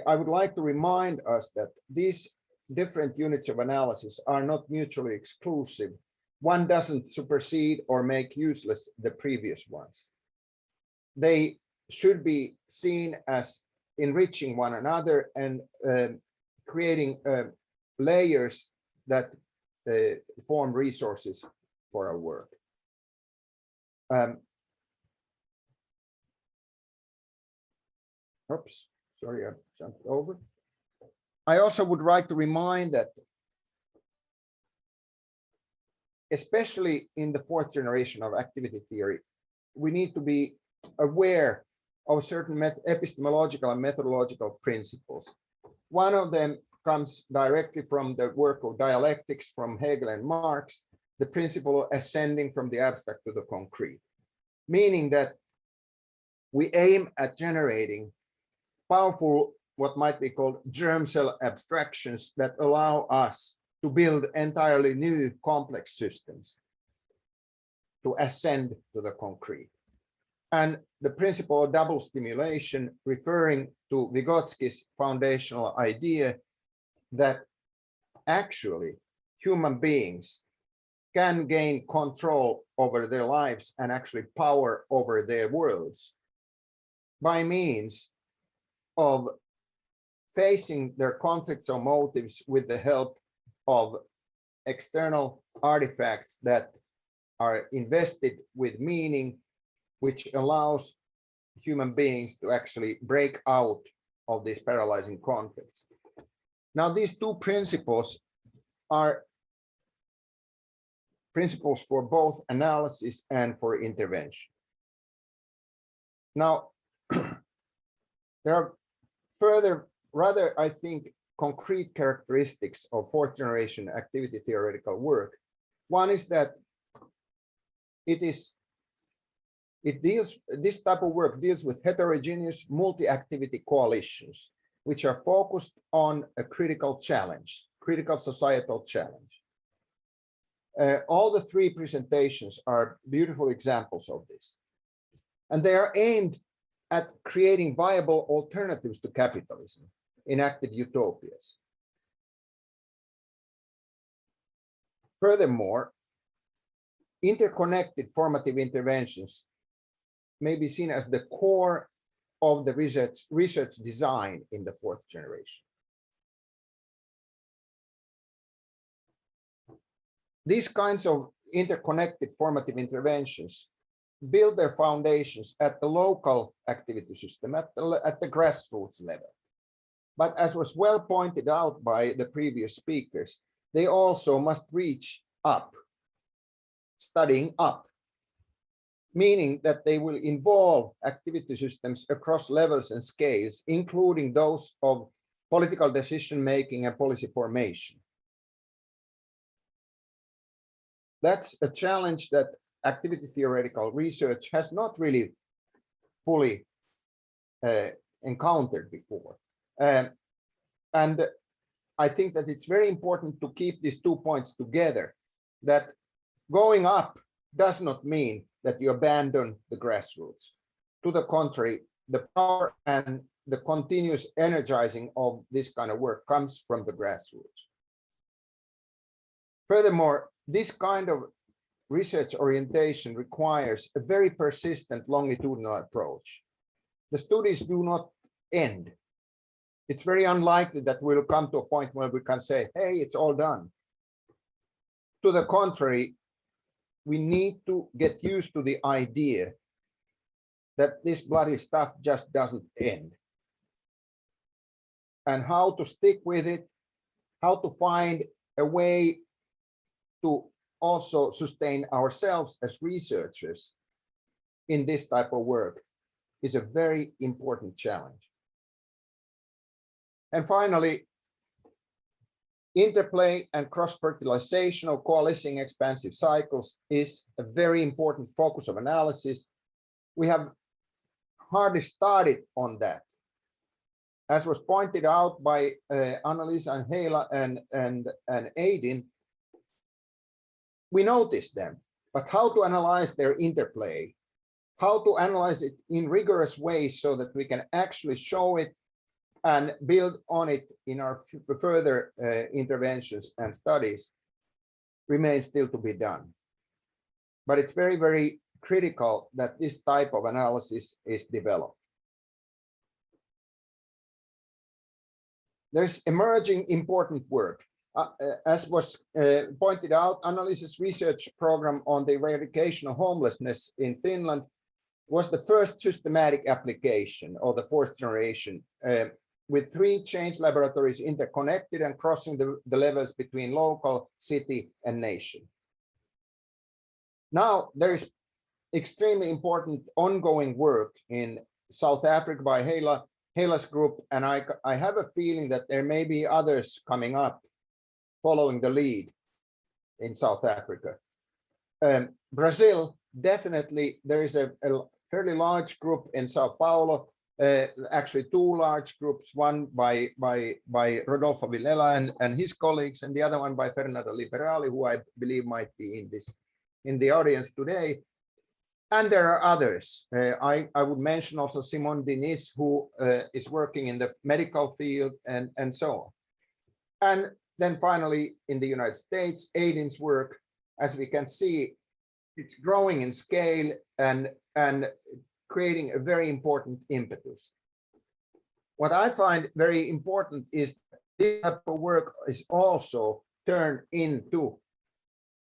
I would like to remind us that these different units of analysis are not mutually exclusive. One doesn't supersede or make useless the previous ones. They should be seen as enriching one another and creating layers that form resources for our work. Oops, sorry, I jumped over. I also would like to remind that especially in the fourth generation of activity theory, we need to be aware of certain epistemological and methodological principles. One of them comes directly from the work of dialectics from Hegel and Marx, the principle of ascending from the abstract to the concrete, meaning that we aim at generating powerful, what might be called germ cell abstractions that allow us to build entirely new complex systems to ascend to the concrete. And the principle of double stimulation, referring to Vygotsky's foundational idea that actually human beings can gain control over their lives and actually power over their worlds by means of facing their conflicts or motives with the help of external artifacts that are invested with meaning, which allows human beings to actually break out of these paralyzing conflicts. Now, these two principles are principles for both analysis and for intervention. Now, there are further, rather, I think, concrete characteristics of fourth generation activity theoretical work. One is that this type of work deals with heterogeneous multi-activity coalitions, which are focused on a critical challenge, critical societal challenge. All the three presentations are beautiful examples of this. And they are aimed at creating viable alternatives to capitalism in active utopias. Furthermore, interconnected formative interventions may be seen as the core of the research design in the fourth generation. These kinds of interconnected formative interventions build their foundations at the local activity system, at the grassroots level. But as was well pointed out by the previous speakers, they also must reach up, studying up, meaning that they will involve activity systems across levels and scales, including those of political decision-making and policy formation. That's a challenge that activity theoretical research has not really fully encountered before. And I think that it's very important to keep these 2 points together, that going up does not mean that you abandon the grassroots. To the contrary, the power and the continuous energizing of this kind of work comes from the grassroots. Furthermore, this kind of research orientation requires a very persistent longitudinal approach. The studies do not end. It's very unlikely that we'll come to a point where we can say, hey, it's all done. To the contrary, we need to get used to the idea that this bloody stuff just doesn't end. And how to stick with it, how to find a way to also sustain ourselves as researchers in this type of work is a very important challenge. And finally, interplay and cross-fertilization of coalescing expansive cycles is a very important focus of analysis. We have hardly started on that. As was pointed out by Annalisa and Hela and Aidin, we notice them, but how to analyze their interplay, how to analyze it in rigorous ways so that we can actually show it and build on it in our further interventions and studies remains still to be done. But it's very, very critical that this type of analysis is developed. There's emerging important work. As was pointed out, Annalisa's research program on the eradication of homelessness in Finland was the first systematic application of the fourth generation, with 3 change laboratories interconnected and crossing the levels between local, city, and nation. Now, there is extremely important ongoing work in South Africa by Hela's group, and I have a feeling that there may be others coming up following the lead in South Africa. Brazil, definitely, there is a fairly large group in Sao Paulo, actually two large groups, one by Rodolfo Vilela and his colleagues, and the other one by Fernando Liberali, who I believe might be in the audience today. And there are others. I would mention also Simone Diniz, who is working in the medical field and so on. And then finally, in the United States, Aiden's work, as we can see, it's growing in scale and creating a very important impetus. What I find very important is this type of work is also turned into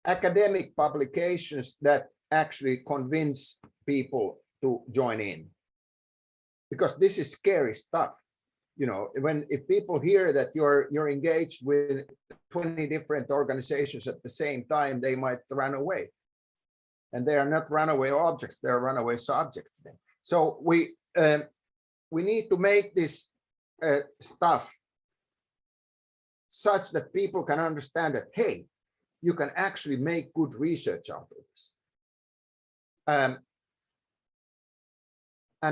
academic publications that actually convince people to join in, because this is scary stuff. You know, if people hear that you're engaged with 20 different organizations at the same time, they might run away. And they are not runaway objects; they are runaway subjects. So we need to make this stuff such that people can understand that, hey, you can actually make good research out of this. And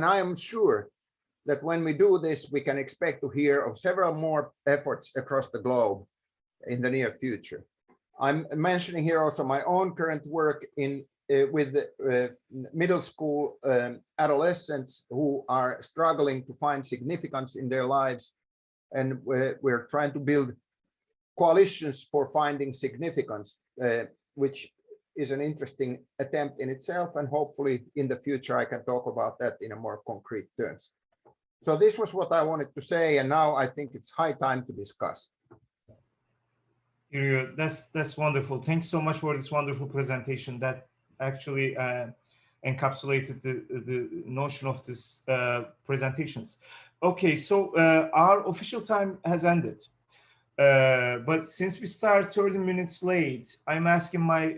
I am sure that when we do this, we can expect to hear of several more efforts across the globe in the near future. I'm mentioning here also my own current work with middle school adolescents who are struggling to find significance in their lives. And we're trying to build coalitions for finding significance, which is an interesting attempt in itself. And hopefully in the future, I can talk about that in a more concrete terms. So this was what I wanted to say. And now I think it's high time to discuss. Yrjö, that's wonderful. Thanks so much for this wonderful presentation that actually encapsulated the notion of this presentations. Okay, so our official time has ended. But since we start 30 minutes late, I'm asking my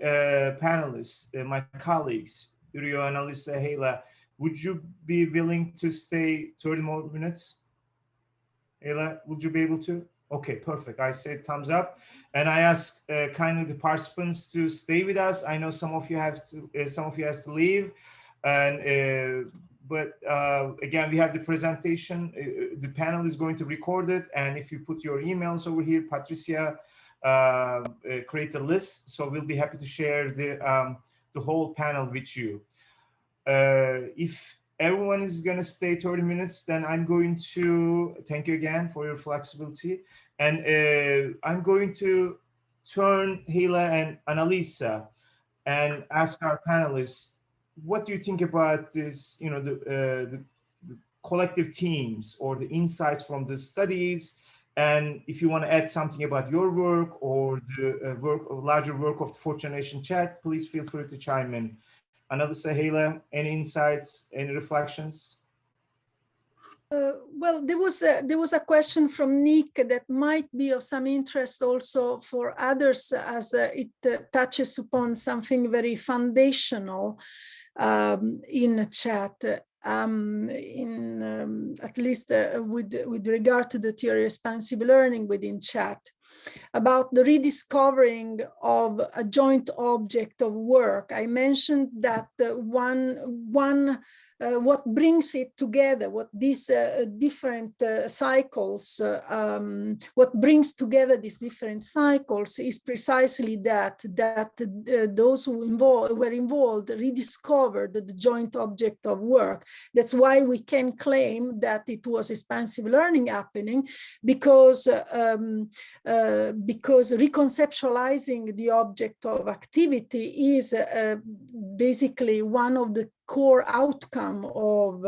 panelists, my colleagues, Yrjö and Alisa, Hela, would you be willing to stay 30 more minutes? Hela, would you be able to? Okay, perfect. I say thumbs up, and I ask kindly the participants to stay with us. I know some of you have to leave, and but again, we have the presentation. The panel is going to record it, and if you put your emails over here, Patricia, create a list. So we'll be happy to share the whole panel with you. If everyone is going to stay 30 minutes, then I'm going to thank you again for your flexibility. And I'm going to turn Hela and Annalisa and ask our panelists, what do you think about this, you know, the collective themes or the insights from the studies? And if you want to add something about your work or the larger work of the Fourth Generation Chat, please feel free to chime in. Annalisa, Hela, any insights, any reflections? Well, there was a question from Nick that might be of some interest also for others, as it touches upon something very foundational in the chat, at least with regard to the theory of expansive learning within chat, about the rediscovering of a joint object of work. I mentioned that what brings it together, what these different cycles, what brings together these different cycles is precisely that those who were involved rediscovered the joint object of work. That's why we can claim that it was expansive learning happening, because reconceptualizing the object of activity is basically one of the core outcome of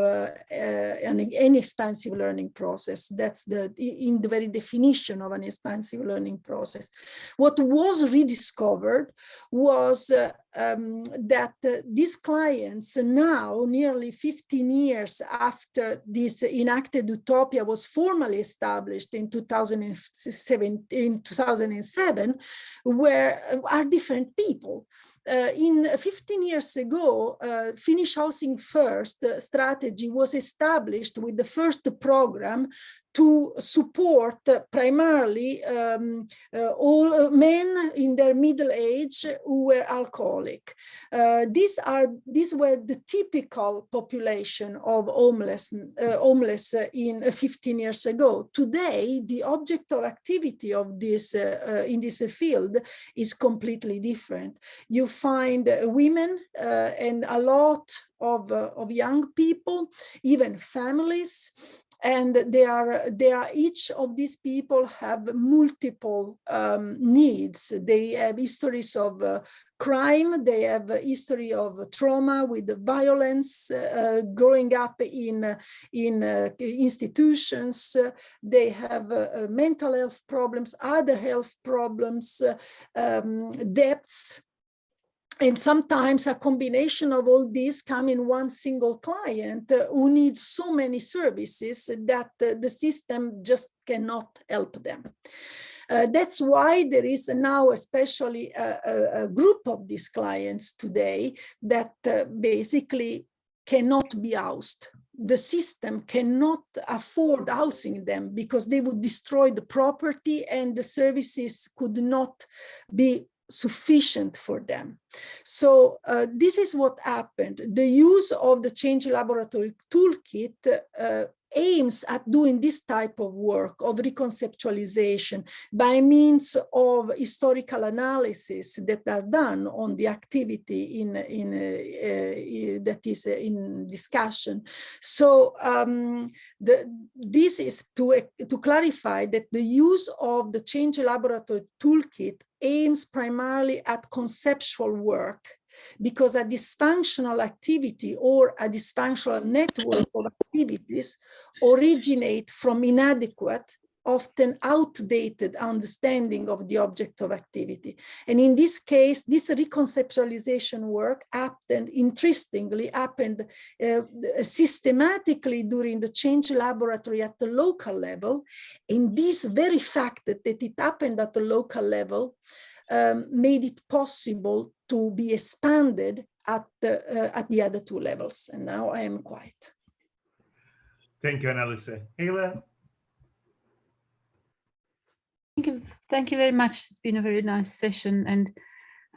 any expansive learning process. That's in the very definition of an expansive learning process. What was rediscovered was that these clients now, nearly 15 years after this enacted utopia was formally established in 2007, are different people. in 15 years ago, Finnish Housing First strategy was established with the first program to support primarily all men in their middle age who were alcoholic. These were the typical population of homeless in 15 years ago. Today, the object of activity of this in this field is completely different. You find women and a lot of young people, even families. And they are each of these people have multiple needs. They have histories of crime. They have a history of trauma with violence, growing up in institutions. They have mental health problems, other health problems, debts. And sometimes a combination of all these come in one single client who needs so many services that the system just cannot help them. That's why there is now especially a group of these clients today that basically cannot be housed. The system cannot afford housing them because they would destroy the property and the services could not be sufficient for them. So this is what happened. The use of the Change Laboratory Toolkit aims at doing this type of work of reconceptualization by means of historical analysis that are done on the activity that is in discussion. So this is to clarify that the use of the Change Laboratory Toolkit aims primarily at conceptual work, because a dysfunctional activity or a dysfunctional network of activities originate from inadequate, often outdated understanding of the object of activity. And in this case, this reconceptualization work happened, interestingly, systematically during the Change Laboratory at the local level. And this very fact that it happened at the local level made it possible to be expanded at the other two levels. And now I am quiet. Thank you, Annalisa. Hela? Thank you very much. It's been a very nice session. And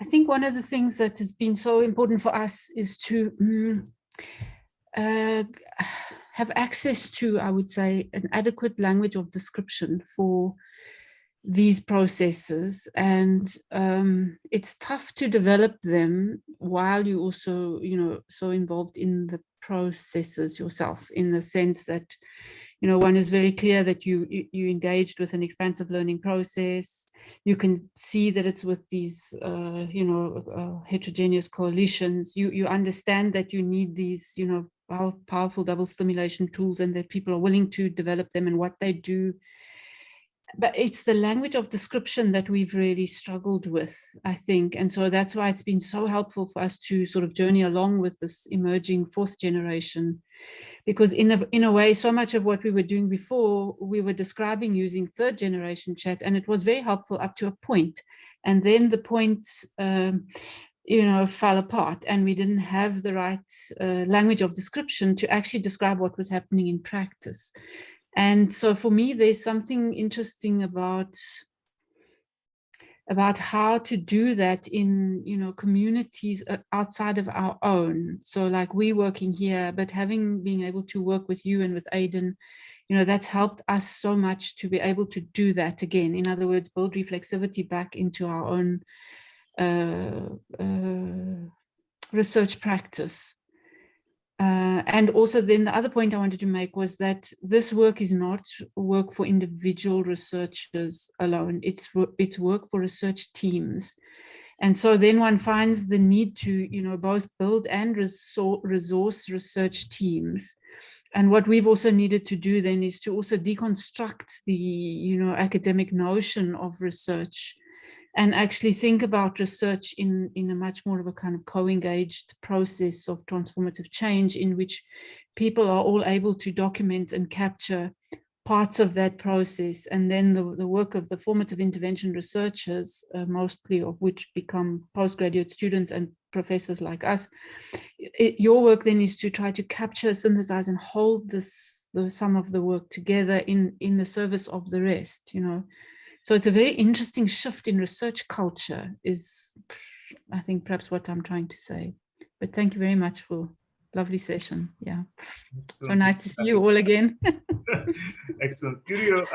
I think one of the things that has been so important for us is to have access to, I would say, an adequate language of description for these processes. And it's tough to develop them while you also, so involved in the processes yourself, in the sense that, one is very clear that you engaged with an expansive learning process. You can see that it's with these, heterogeneous coalitions. You understand that you need these, powerful double stimulation tools, and that people are willing to develop them and what they do. But it's the language of description that we've really struggled with, I think. And so that's why it's been so helpful for us to sort of journey along with this emerging fourth generation, because in a way, so much of what we were doing before, we were describing using third generation chat, and it was very helpful up to a point. And then the point, fell apart, and we didn't have the right language of description to actually describe what was happening in practice. And so for me, there's something interesting about how to do that in, communities outside of our own. So like we working here, but being able to work with you and with Aidan, that's helped us so much to be able to do that again. In other words, build reflexivity back into our own research practice. And also then the other point I wanted to make was that this work is not work for individual researchers alone. It's work for research teams. And so then one finds the need to, both build and resource research teams. And what we've also needed to do then is to also deconstruct the, academic notion of research, and actually think about research in a much more of a kind of co-engaged process of transformative change, in which people are all able to document and capture parts of that process, and then the work of the formative intervention researchers, mostly of which become postgraduate students and professors like us. Your work then is to try to capture, synthesize, and hold some of the work together in the service of the rest, you know. So it's a very interesting shift in research culture is, I think, perhaps what I'm trying to say. But thank you very much for lovely session. Yeah. So nice to see you all again. Excellent. Yuriyo,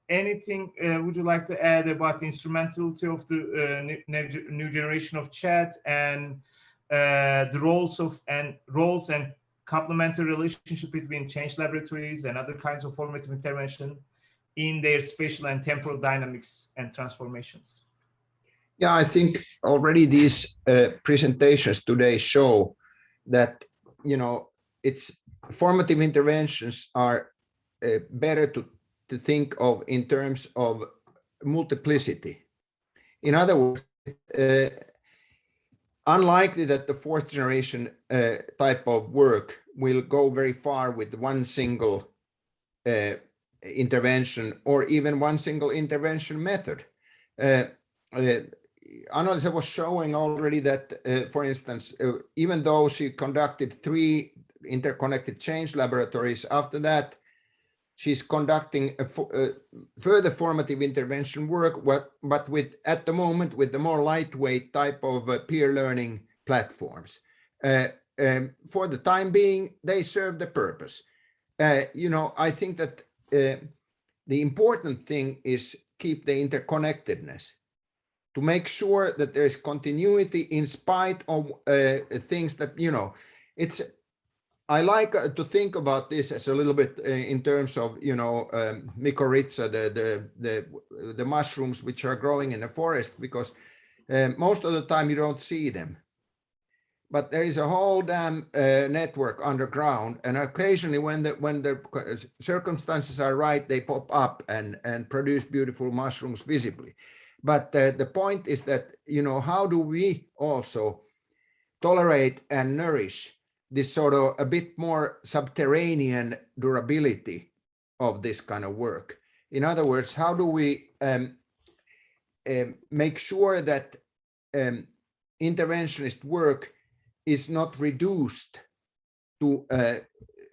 anything would you like to add about the instrumentality of the new generation of chat and the roles and complementary relationship between change laboratories and other kinds of formative intervention in their spatial and temporal dynamics and transformations? Yeah, I think already these presentations today show that, you know, it's formative interventions are better to think of in terms of multiplicity. In other words, unlikely that the fourth generation type of work will go very far with one single intervention or even one single intervention method. Annalisa was showing already that, for instance, even though she conducted 3 interconnected change laboratories, after that, she's conducting further formative intervention work, but with, at the moment, with the more lightweight type of peer learning platforms. For the time being, they serve the purpose. You know, I think that the important thing is keep the interconnectedness, to make sure that there is continuity in spite of things that, you know, it's, I like to think about this as a little bit in terms of, you know, mycorrhiza, the mushrooms which are growing in the forest, because most of the time you don't see them. But there is a whole damn network underground, and occasionally when the circumstances are right, they pop up and produce beautiful mushrooms visibly. But the point is that, you know, how do we also tolerate and nourish this sort of a bit more subterranean durability of this kind of work? In other words, how do we make sure that interventionist work is not reduced to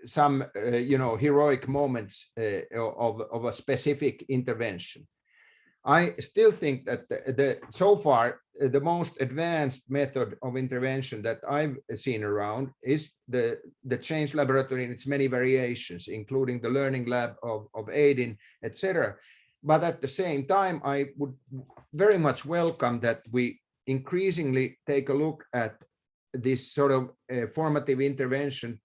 some, you know, heroic moments of a specific intervention? I still think that so far the most advanced method of intervention that I've seen around is the change laboratory in its many variations, including the learning lab of Aidin, etc. But at the same time, I would very much welcome that we increasingly take a look at this sort of formative intervention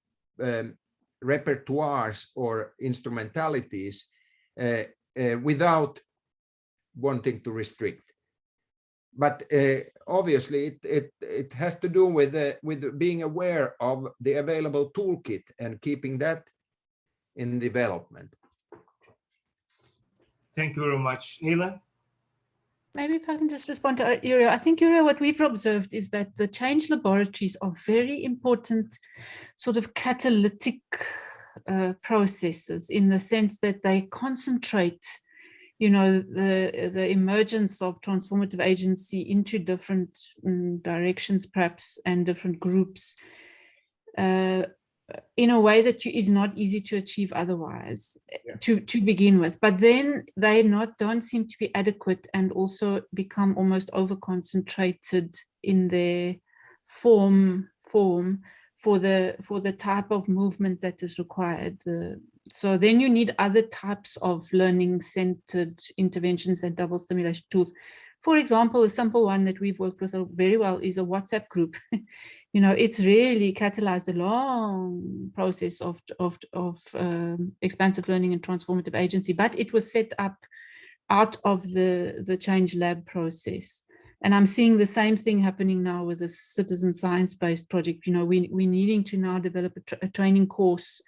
repertoires or instrumentalities without wanting to restrict. But obviously it has to do with being aware of the available toolkit and keeping that in development. Thank you very much. Hila? Maybe if I can just respond to Yuriyo. I think, Yuriyo, what we've observed is that the change laboratories are very important sort of catalytic processes, in the sense that they concentrate, you know, the emergence of transformative agency into different directions, perhaps, and different groups in a way that is not easy to achieve otherwise, to begin with. But then they don't seem to be adequate, and also become almost over concentrated in their form for the type of movement that is required. So then you need other types of learning-centered interventions and double stimulation tools. For example, a simple one that we've worked with very well is a WhatsApp group. You know, it's really catalyzed a long process of expansive learning and transformative agency, but it was set up out of the change lab process. And I'm seeing the same thing happening now with the citizen science-based project. You know, we're needing to now develop a training course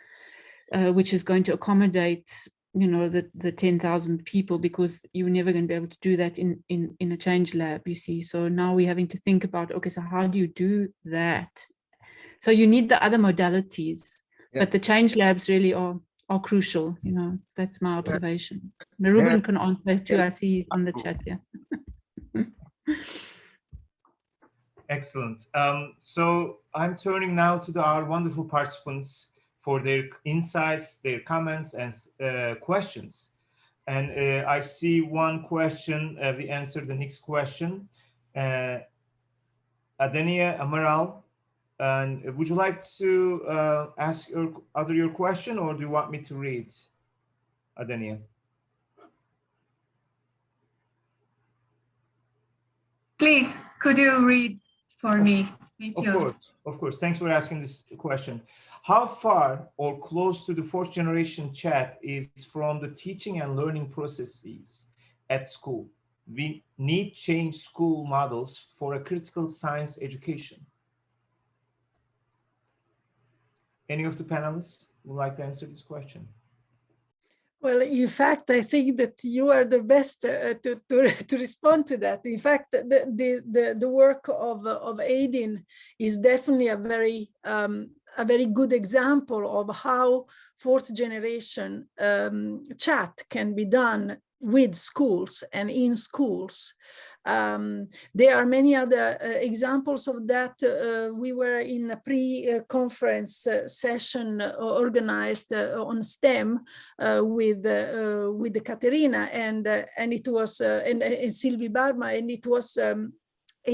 which is going to accommodate, you know, the 10,000 people, because you're never going to be able to do that in a change lab, you see. So now we're having to think about, okay, so how do you do that? So you need the other modalities, but the change labs really are are crucial. You know, that's my observation. Ruben can answer too. I see on the chat here. Excellent. So I'm turning now to our wonderful participants for their insights, their comments, and questions. And I see one question. We answered the next question. Adenia Amaral, and would you like to ask your question, or do you want me to read, Adenia? Please, could you read for me? Thank you. Of course. Thanks for asking this question. How far or close to the fourth generation chat is from the teaching and learning processes at school? We need change school models for a critical science education. Any of the panelists would like to answer this question? Well, in fact, I think that you are the best to respond to that. In fact, the work of Aidin is definitely a very good example of how fourth generation chat can be done with schools and in schools. There are many other examples of that. We were in a pre-conference session organized on STEM with Katerina and it was and Sylvie Barma, and it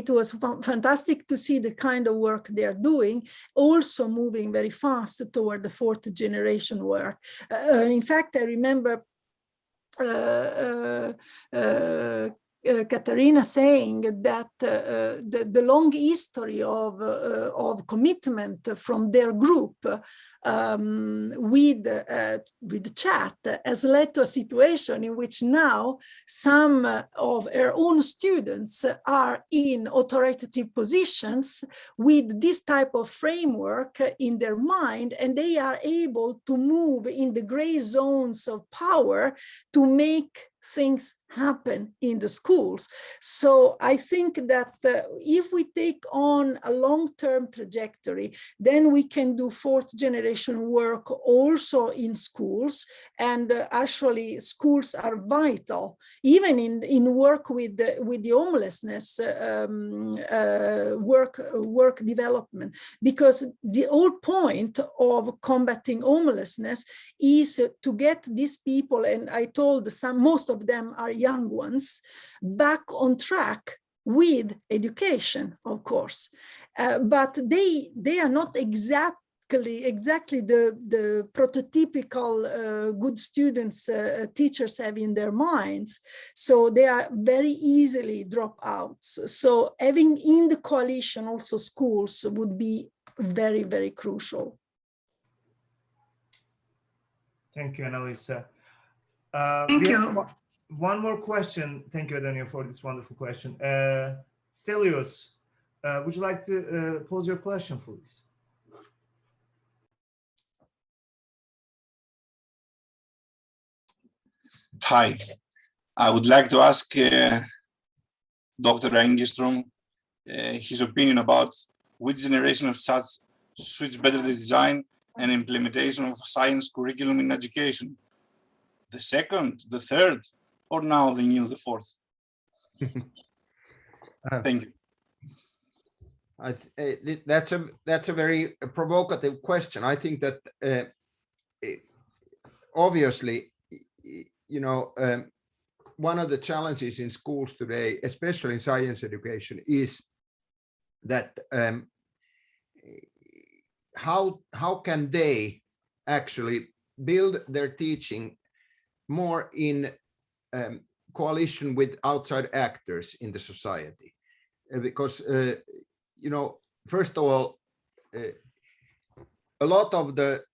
was fantastic to see the kind of work they're doing, also moving very fast toward the fourth generation work. In fact, I remember Katarina saying that the long history of commitment from their group with chat has led to a situation in which now some of her own students are in authoritative positions with this type of framework in their mind, and they are able to move in the gray zones of power to make things happen in the schools. So I think that if we take on a long-term trajectory, then we can do fourth generation work also in schools. And actually schools are vital, even in work with the homelessness work development, because the whole point of combating homelessness is to get these people, and I told most of them are young ones, back on track with education, of course. But they are not exactly the prototypical good students teachers have in their minds. So they are very easily dropouts. So having in the coalition also schools would be very, very crucial. Thank you, Annalisa. Thank you. One more question. Thank you, Adenia, for this wonderful question. Stelios, would you like to pose your question, please? Hi, I would like to ask Dr. Engström his opinion about which generation of chat suits better the design and implementation of science curriculum in education. The second, the third, or now the fourth? Thank you. That's a very provocative question. I think that obviously, you know, one of the challenges in schools today, especially in science education, is that how can they actually build their teaching more in coalition with outside actors in the society, because you know, first of all, a lot of the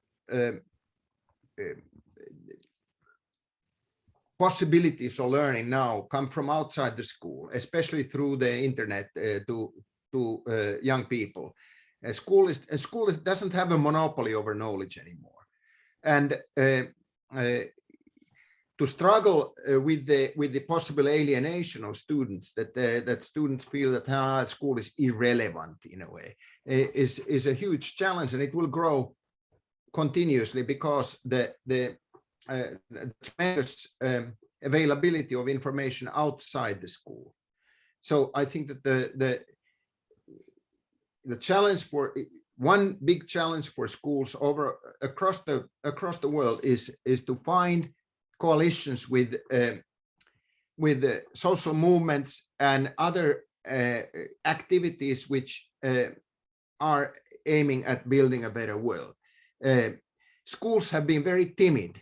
possibilities of learning now come from outside the school, especially through the internet to young people. A school doesn't have a monopoly over knowledge anymore, and to struggle with the possible alienation of students, that students feel that school is irrelevant in a way, is a huge challenge, and it will grow continuously because the tremendous availability of information outside the school. So I think that the challenge for one big challenge for schools across the world is to find coalitions with social movements and other activities which are aiming at building a better world. Schools have been very timid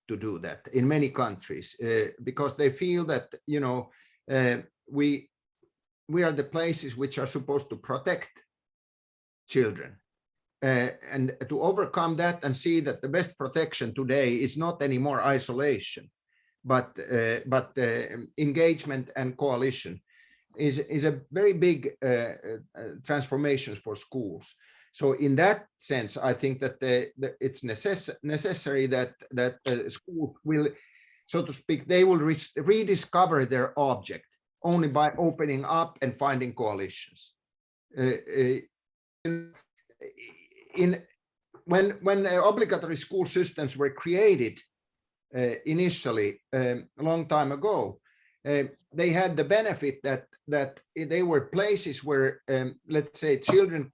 to do that in many countries because they feel that, you know, we are the places which are supposed to protect children. And to overcome that and see that the best protection today is not anymore isolation, but engagement and coalition is a very big transformation for schools. So in that sense, I think that it's necessary that schools will, so to speak, they will rediscover their object only by opening up and finding coalitions. When obligatory school systems were created initially a long time ago, they had the benefit that they were places where, let's say, children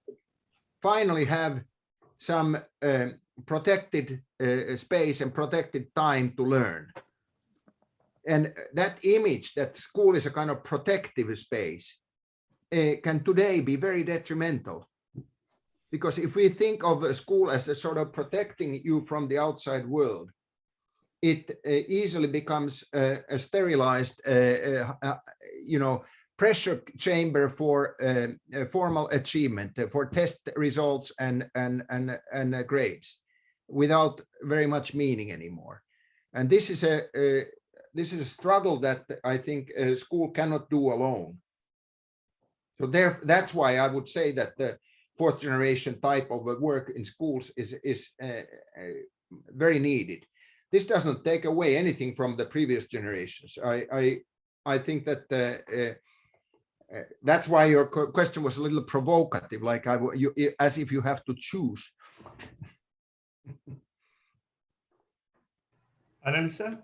finally have some protected space and protected time to learn. And that image that school is a kind of protective space can today be very detrimental. Because if we think of a school as a sort of protecting you from the outside world, it easily becomes a sterilized, you know, pressure chamber for formal achievement, for test results and grades, without very much meaning anymore. And this is a struggle that I think a school cannot do alone. So that's why I would say that the fourth generation type of work in schools is very needed. This doesn't take away anything from the previous generations. I think that that's why your question was a little provocative, like as if you have to choose. Annalisa?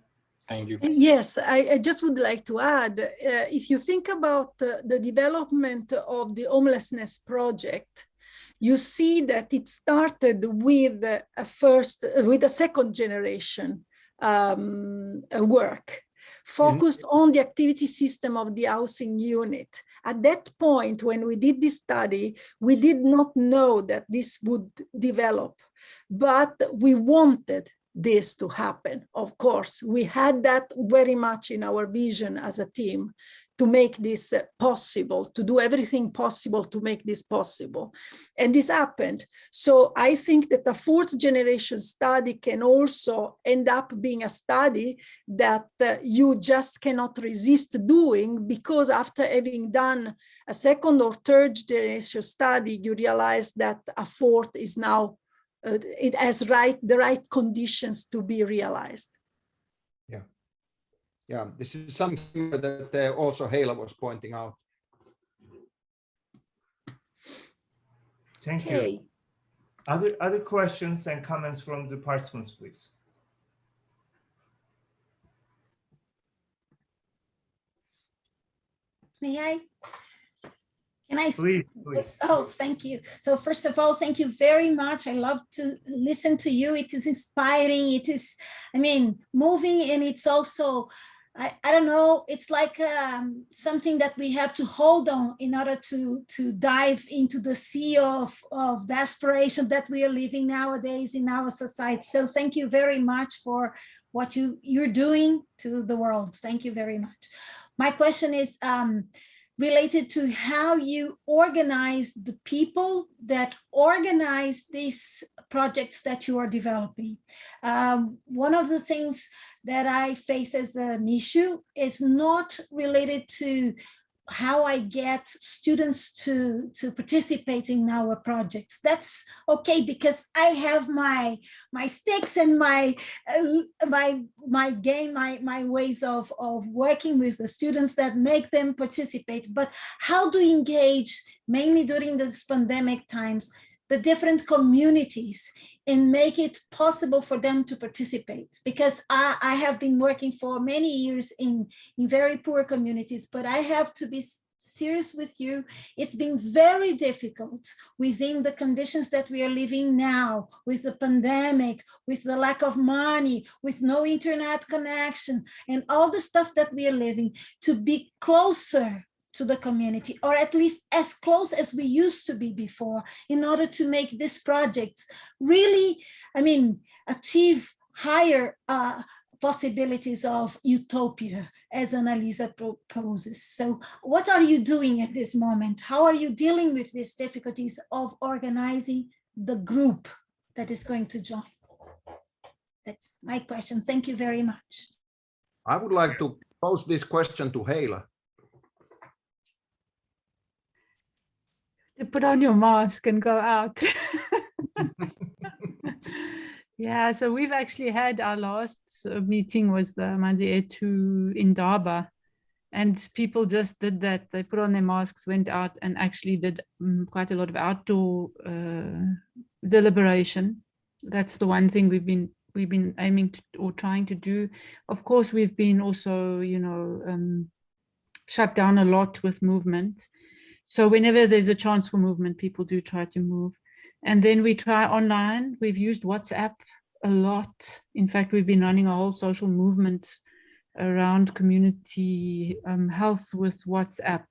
Thank you. Yes, I just would like to add, if you think about the development of the homelessness project, you see that it started with a second generation work, focused on the activity system of the housing unit. At that point, when we did this study, we did not know that this would develop, but we wanted this to happen. Of course, we had that very much in our vision as a team to make this possible, to do everything possible to make this possible. And this happened. So I think that the fourth generation study can also end up being a study that you just cannot resist doing, because after having done a second or third generation study, you realize that a fourth is now it has the right conditions to be realized. Yeah, this is something that also Heila was pointing out. Thank you. Other questions and comments from the participants, please. May I? Can I? Please. Oh, thank you. So first of all, thank you very much. I love to listen to you. It is inspiring. It is, I mean, moving, and it's also, I don't know, it's like something that we have to hold on in order to dive into the sea of desperation that we are living nowadays in our society. So thank you very much for what you're doing to the world. Thank you very much. My question is related to how you organize the people that organize these projects that you are developing. One of the things that I face as an issue is not related to how I get students to participate in our projects. That's okay, because I have my sticks and my ways of working with the students that make them participate. But how do you engage, mainly during this pandemic times, the different communities and make it possible for them to participate. Because I have been working for many years in very poor communities, but I have to be serious with you. It's been very difficult within the conditions that we are living now, with the pandemic, with the lack of money, with no internet connection, and all the stuff that we are living, to be closer to the community, or at least as close as we used to be before, in order to make this project really, achieve higher possibilities of utopia, as Annalisa proposes. So what are you doing at this moment? How are you dealing with these difficulties of organizing the group that is going to join? That's my question. Thank you very much. I would like to pose this question to Heila. To put on your mask and go out. Yeah, so we've actually had our last meeting was the Manzi 2 in Daba, and people just did that. They put on their masks, went out, and actually did quite a lot of outdoor deliberation. That's the one thing we've been aiming to, or trying to do. Of course, we've been also, shut down a lot with movement. So whenever there's a chance for movement, people do try to move. And then we try online. We've used WhatsApp a lot. In fact, we've been running a whole social movement around community health with WhatsApp.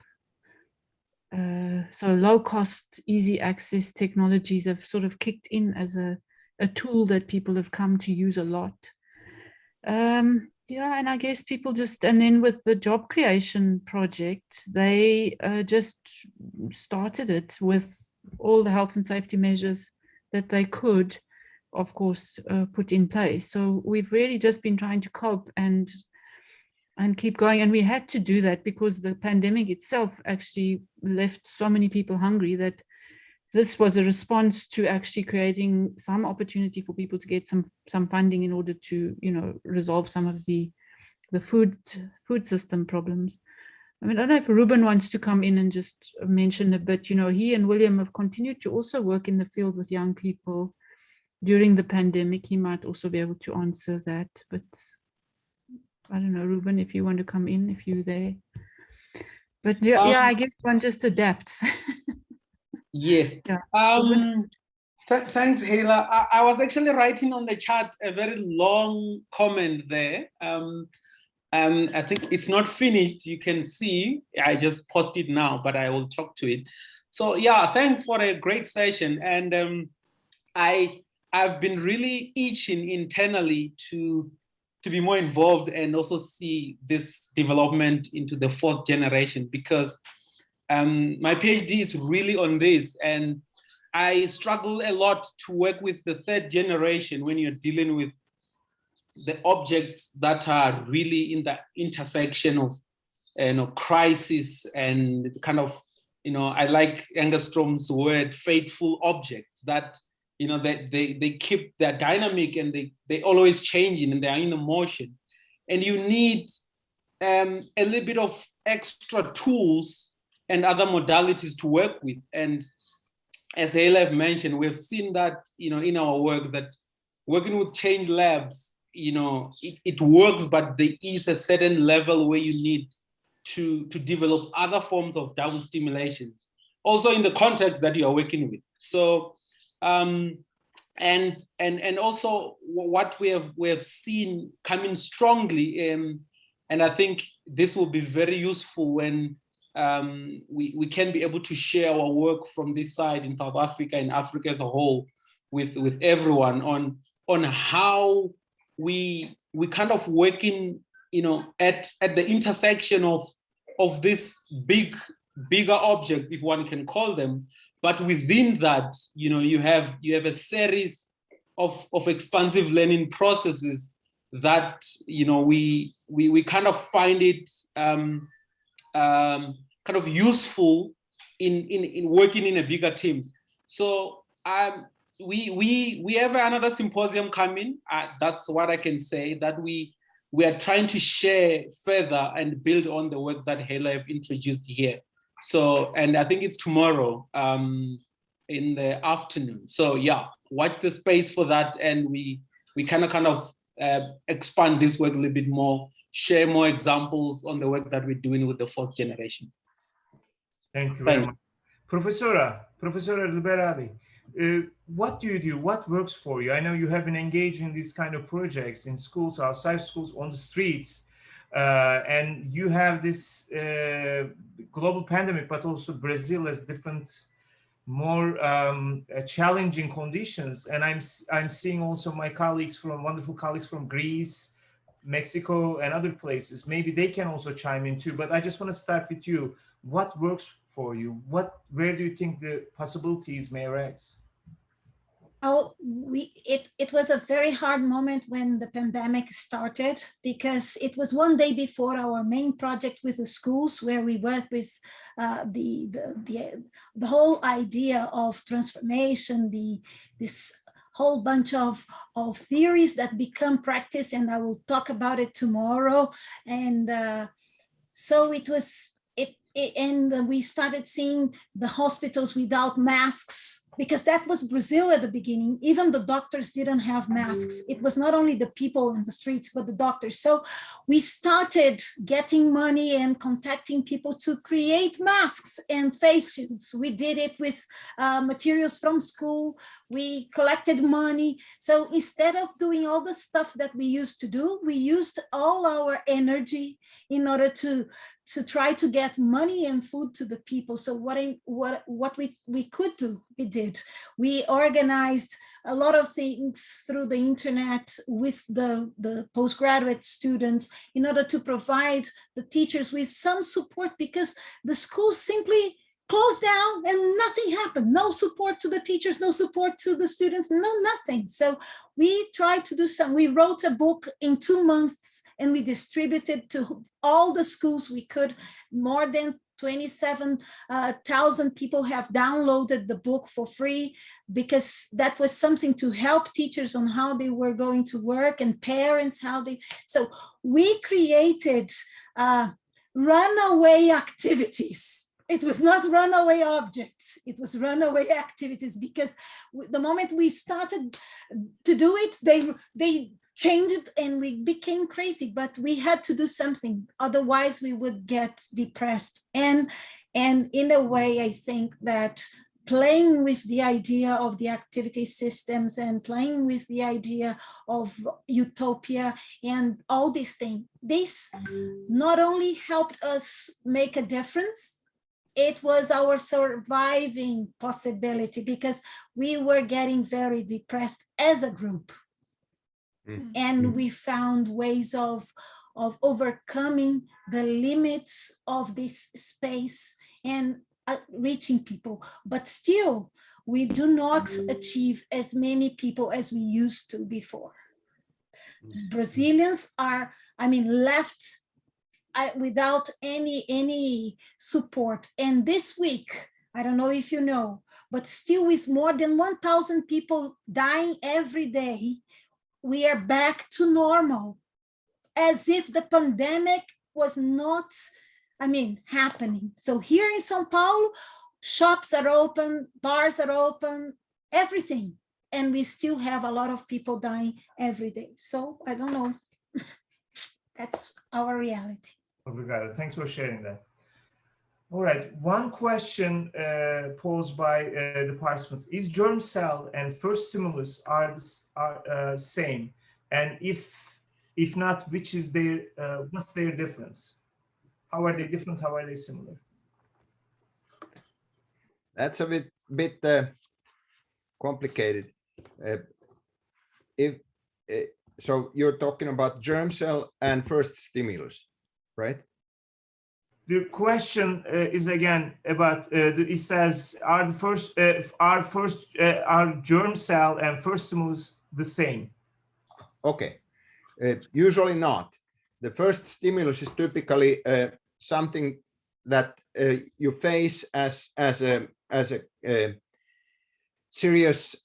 So low cost, easy access technologies have sort of kicked in as a tool that people have come to use a lot. Yeah, and I guess people just, and then with the job creation project, they just started it with all the health and safety measures that they could, of course, put in place. So we've really just been trying to cope and keep going. And we had to do that because the pandemic itself actually left so many people hungry that this was a response to actually creating some opportunity for people to get some funding in order to, resolve some of the food system problems. I don't know if Ruben wants to come in and just mention a bit. He and William have continued to also work in the field with young people during the pandemic. He might also be able to answer that, but I don't know, Ruben, if you want to come in, if you're there. But yeah, I guess one just adapts. Yes. Yeah. Thanks, Heila. I was actually writing on the chat a very long comment there. I think it's not finished. You can see, I just posted now, but I will talk to it. So yeah, thanks for a great session. And I've been really itching internally to be more involved and also see this development into the 4th generation, because my PhD is really on this, and I struggle a lot to work with the 3rd generation when you're dealing with the objects that are really in the intersection of crisis and kind of, I like Engerstrom's word, faithful objects that, they keep their dynamic and they always changing and they are in motion. And you need a little bit of extra tools and other modalities to work with. And as Heila mentioned, we've seen that, in our work, that working with change labs, it works, but there is a certain level where you need to develop other forms of double stimulations, also in the context that you are working with. So, and also what we have seen coming strongly, and I think this will be very useful when we can be able to share our work from this side in South Africa and Africa as a whole with everyone on how we kind of working, at the intersection of this bigger objects, if one can call them, but within that, you have a series of expansive learning processes that, we kind of find it kind of useful in working in a bigger teams. So we have another symposium coming. That's what I can say, that we are trying to share further and build on the work that Heila have introduced here. So, and I think it's tomorrow. in the afternoon. So yeah, watch the space for that, and we kind of expand this work a little bit more, share more examples on the work that we're doing with the 4th generation. Thank you very much. Professora Liberali, what do you do? What works for you? I know you have been engaged in these kind of projects in schools, outside schools, on the streets, and you have this global pandemic, but also Brazil has different, more challenging conditions. And I'm seeing also my wonderful colleagues from Greece, Mexico, and other places. Maybe they can also chime in too. But I just want to start with you. What works for you? Where do you think the possibilities may arise? Oh, it was a very hard moment when the pandemic started, because it was one day before our main project with the schools, where we worked with the whole idea of transformation, this whole bunch of theories that become practice, and I will talk about it tomorrow. And so it was and we started seeing the hospitals without masks, because that was Brazil at the beginning. Even the doctors didn't have masks. It was not only the people in the streets, but the doctors. So we started getting money and contacting people to create masks and face shields. We did it with materials from school. We collected money. So instead of doing all the stuff that we used to do, we used all our energy in order to try to get money and food to the people. So what we could do, we did. We organized a lot of things through the internet with the postgraduate students in order to provide the teachers with some support, because the schools simply closed down and nothing happened. No support to the teachers, no support to the students, nothing. So we tried to do some. We wrote a book in 2 months and we distributed to all the schools we could. More than 27,000 people have downloaded the book for free, because that was something to help teachers on how they were going to work, and parents how they. So we created runaway activities. It was not runaway objects, it was runaway activities, because the moment we started to do it, they changed it and we became crazy, but we had to do something, otherwise we would get depressed. And in a way, I think that playing with the idea of the activity systems and playing with the idea of utopia and all these things, this not only helped us make a difference, it was our surviving possibility, because we were getting very depressed as a group. And we found ways of overcoming the limits of this space and reaching people. But still, we do not achieve as many people as we used to before. Brazilians are, left without any support. And this week, I don't know if you know, but still with more than 1,000 people dying every day, we are back to normal, as if the pandemic was not, happening. So here in São Paulo, shops are open, bars are open, everything. And we still have a lot of people dying every day. So I don't know. That's our reality. Obrigado. Thanks for sharing that. All right. One question posed by the participants: is germ cell and first stimulus are same? And if not, which is their what's their difference? How are they different? How are they similar? That's a bit complicated. So you're talking about germ cell and first stimulus, right? The question is again about it says, are germ cell and first stimulus the same? Okay. Usually not. The first stimulus is typically something that you face as a serious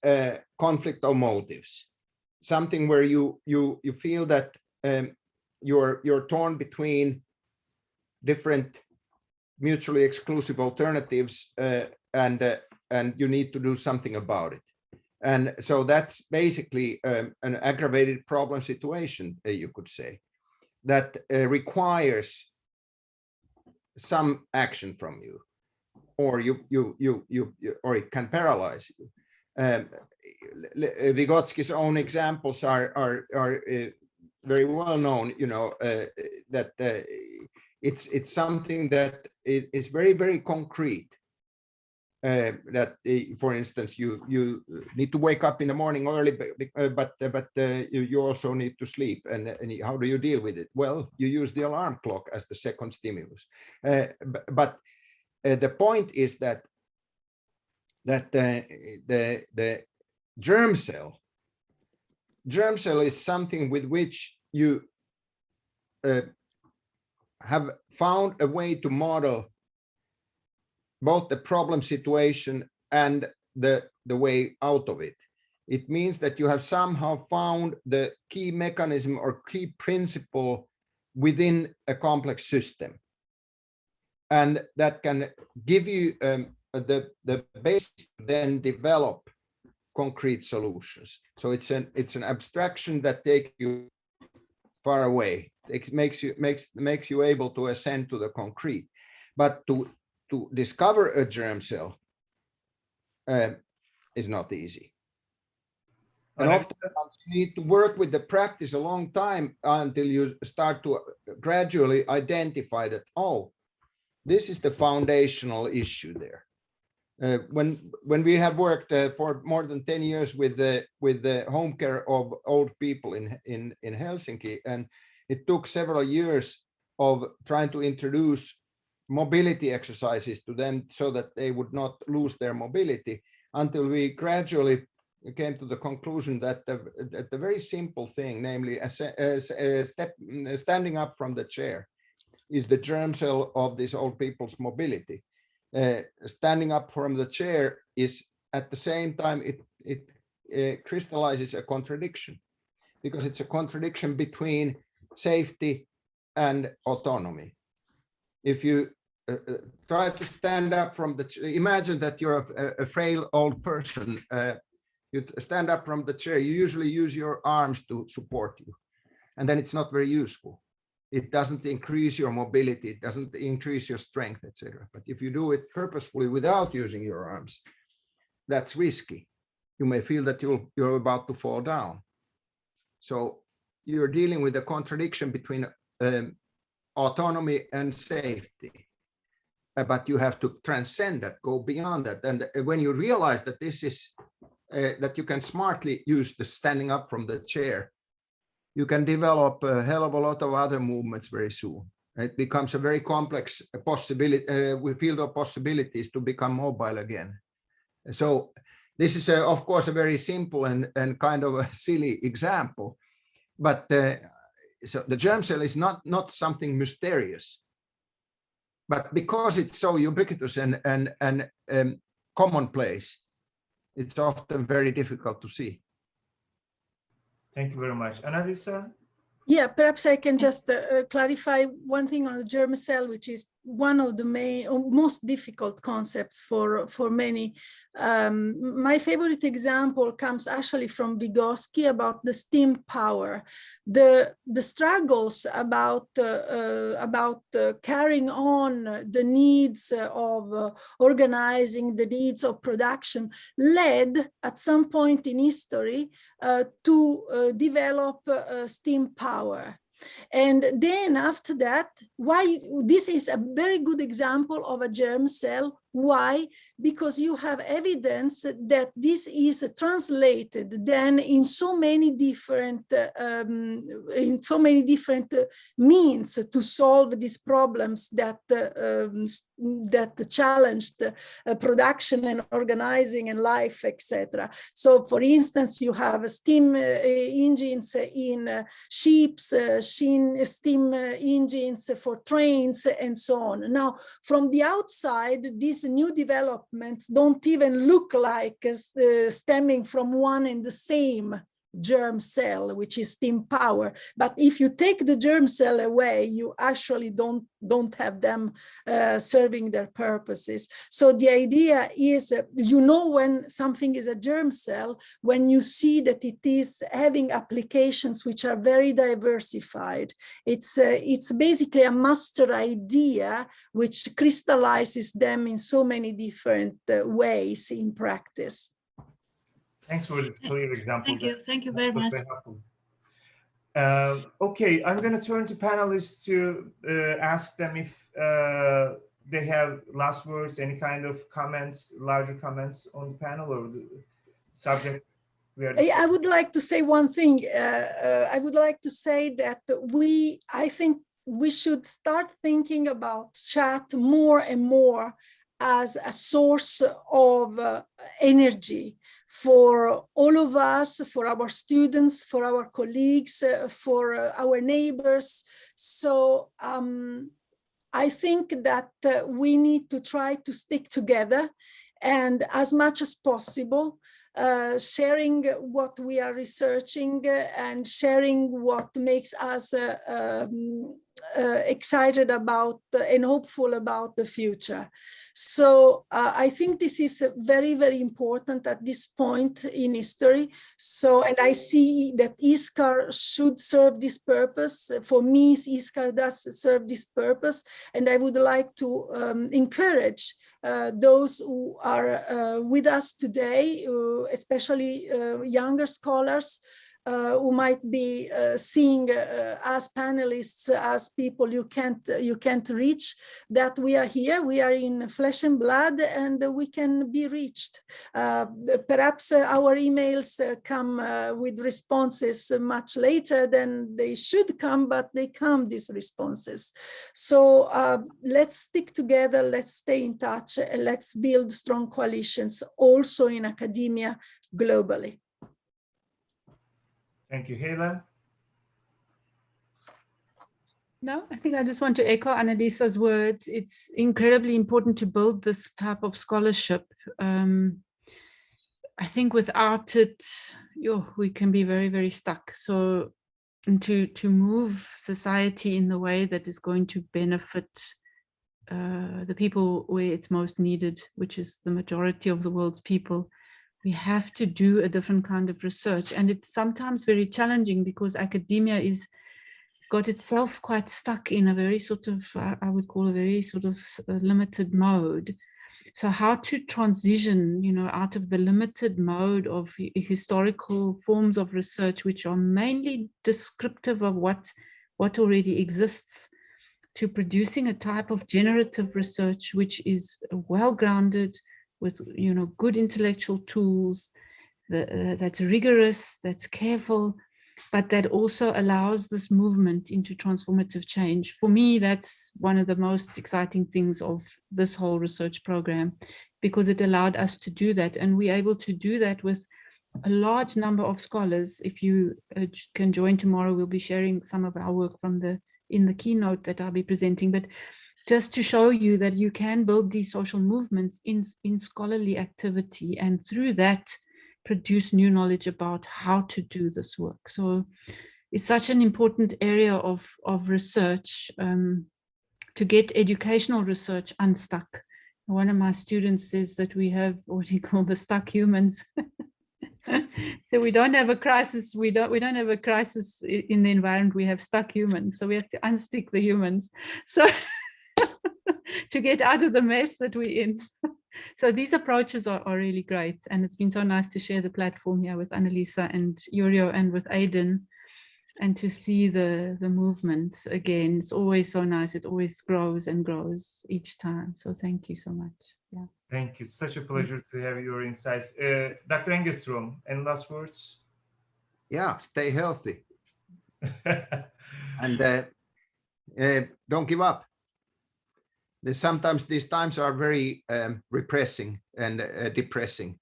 conflict of motives, something where you feel that you're torn between different mutually exclusive alternatives, and and you need to do something about it. And so that's basically an aggravated problem situation, you could say, that requires some action from you, or or it can paralyze you. Vygotsky's own examples are very well known. You know, that it's something that is very, very concrete. That, for instance, you need to wake up in the morning early, but you also need to sleep. And how do you deal with it? Well, you use the alarm clock as the second stimulus. But the point is that the germ cell is something with which you have found a way to model both the problem situation and the way out of it. It means that you have somehow found the key mechanism or key principle within a complex system. And that can give you the basis to then develop concrete solutions. So it's an abstraction that takes you far away. It makes you able to ascend to the concrete. But to discover a germ cell is not easy. And often you need to work with the practice a long time until you start to gradually identify that, oh, this is the foundational issue there. When we have worked for more than 10 years with the home care of old people in Helsinki, and it took several years of trying to introduce mobility exercises to them so that they would not lose their mobility, until we gradually came to the conclusion that the very simple thing, namely standing up from the chair, is the germ cell of these old people's mobility. Standing up from the chair is, at the same time, it crystallizes a contradiction, because it's a contradiction between safety and autonomy. If you try to stand up from the, imagine that you're a frail old person, you stand up from the chair, you usually use your arms to support you, and then it's not very useful. It doesn't increase your mobility, it doesn't increase your strength, etc. But if you do it purposefully without using your arms, that's risky. You may feel that you're about to fall down. So you're dealing with a contradiction between autonomy and safety. But you have to transcend that, go beyond that. And when you realize that this is, that you can smartly use the standing up from the chair, you can develop a hell of a lot of other movements very soon. It becomes a very complex possibility, field of possibilities to become mobile again. So this is, of course, a very simple and kind of a silly example. But so the germ cell is not something mysterious. But because it's so ubiquitous and commonplace, it's often very difficult to see. Thank you very much. Annalisa? Yeah, perhaps I can just clarify one thing on the germ cell, which is one of the main or most difficult concepts for many. My favorite example comes actually from Vygotsky about the steam power. The struggles about carrying on the needs of organizing, the needs of production, led at some point in history to develop steam power. And then after that, why this is a very good example of a germ cell. Why? Because you have evidence that this is translated then in so many different means to solve these problems that that challenged production and organizing and life, etc. So, for instance, you have steam engines in ships, steam engines for trains, and so on. Now, from the outside, these new developments don't even look like stemming from one and the same germ cell, which is steam power. But if you take the germ cell away, you actually don't have them serving their purposes. So the idea is, you know, when something is a germ cell, when you see that it is having applications which are very diversified. It's basically a master idea which crystallizes them in so many different ways in practice. Thanks for this clear example. Thank you very much. Okay, I'm going to turn to panelists to ask them if they have last words, any kind of comments, larger comments on the panel or the subject. I would like to say one thing. I would like to say that I think we should start thinking about chat more and more as a source of energy for all of us, for our students, for our colleagues, for our neighbors. So I think that we need to try to stick together and as much as possible, sharing what we are researching and sharing what makes us excited about and hopeful about the future. So I think this is very, very important at this point in history. So, and I see that ISCAR should serve this purpose. For me, ISCAR does serve this purpose. And I would like to encourage those who are with us today, especially younger scholars, who might be seeing as panelists, as people you can't reach, that we are here, we are in flesh and blood, and we can be reached. Perhaps our emails come with responses much later than they should come, but they come, these responses. So let's stick together, let's stay in touch, and let's build strong coalitions also in academia globally. Thank you, Hela. No, I think I just want to echo Annalisa's words. It's incredibly important to build this type of scholarship. I think without it, we can be very, very stuck. So to move society in the way that is going to benefit the people where it's most needed, which is the majority of the world's people, we have to do a different kind of research. And it's sometimes very challenging because academia is got itself quite stuck in a very sort of, I would call a very sort of limited mode. So how to transition, out of the limited mode of historical forms of research, which are mainly descriptive of what already exists, to producing a type of generative research, which is well-grounded, with good intellectual tools, that's rigorous, that's careful, but that also allows this movement into transformative change. For me, that's one of the most exciting things of this whole research program, because it allowed us to do that, and we're able to do that with a large number of scholars. If you can join tomorrow, we'll be sharing some of our work in the keynote that I'll be presenting, but just to show you that you can build these social movements in scholarly activity, and through that produce new knowledge about how to do this work. So it's such an important area of research, to get educational research unstuck. One of my students says that we have what he called the stuck humans. So we don't have a crisis. We don't have a crisis in the environment. We have stuck humans. So we have to unstick the humans. So to get out of the mess that we're in. So these approaches are really great. And it's been so nice to share the platform here with Annalisa and Yurio and with Aiden, and to see the movement again. It's always so nice. It always grows and grows each time. So thank you so much. Yeah. Thank you. Such a pleasure to have your insights. Dr. Engström, any last words? Yeah, stay healthy. And don't give up. Sometimes these times are very repressing and depressing.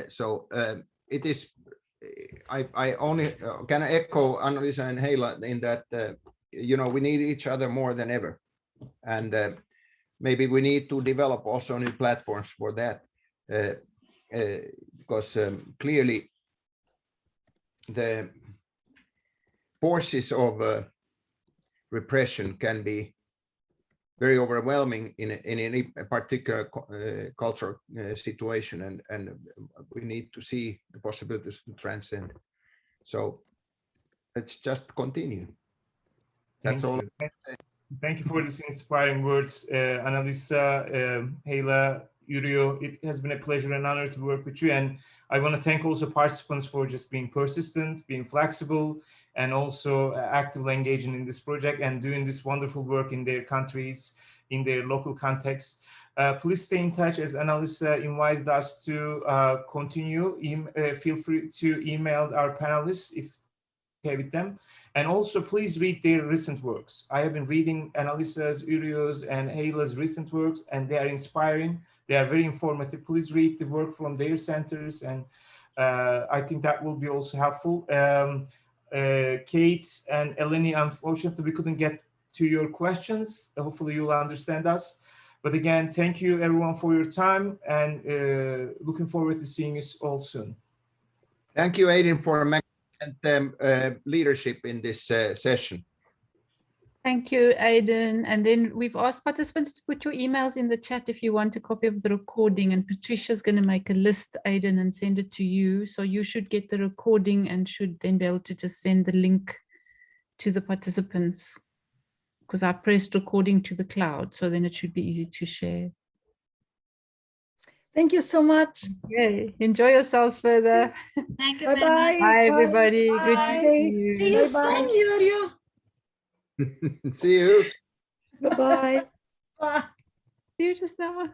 So it is, I only can echo Annalisa and Hela in that, we need each other more than ever. And maybe we need to develop also new platforms for that, because clearly the forces of repression can be very overwhelming in any particular cultural situation, and we need to see the possibilities to transcend. So let's just continue. That's all. Thank you for this inspiring words, Annalisa, Hela, Uriyo. It has been a pleasure and honor to work with you. And I want to thank also participants for just being persistent, being flexible, and also actively engaging in this project and doing this wonderful work in their countries, in their local context. Please stay in touch, as Annalisa invited us to continue. Feel free to email our panelists if okay with them. And also please read their recent works. I have been reading Annalisa's, Uriyo's, and Hela's recent works, and they are inspiring. They are very informative. Please read the work from their centers, and I think that will be also helpful. Kate and Eleni, unfortunately, we couldn't get to your questions. Hopefully you'll understand us. But again, thank you everyone for your time, and looking forward to seeing you all soon. Thank you, Aiden, for leadership in this session. Thank you, Aiden. And then we've asked participants to put your emails in the chat if you want a copy of the recording, and Patricia's going to make a list, Aiden, and send it to you. So you should get the recording and should then be able to just send the link to the participants, because I pressed recording to the cloud, so then it should be easy to share. Thank you so much. Yay. Enjoy yourselves further. Thank you. Bye-bye. Bye, everybody. Bye. Good to see you. See you soon, Uriyo. See you. Bye-bye. Bye. See you just now.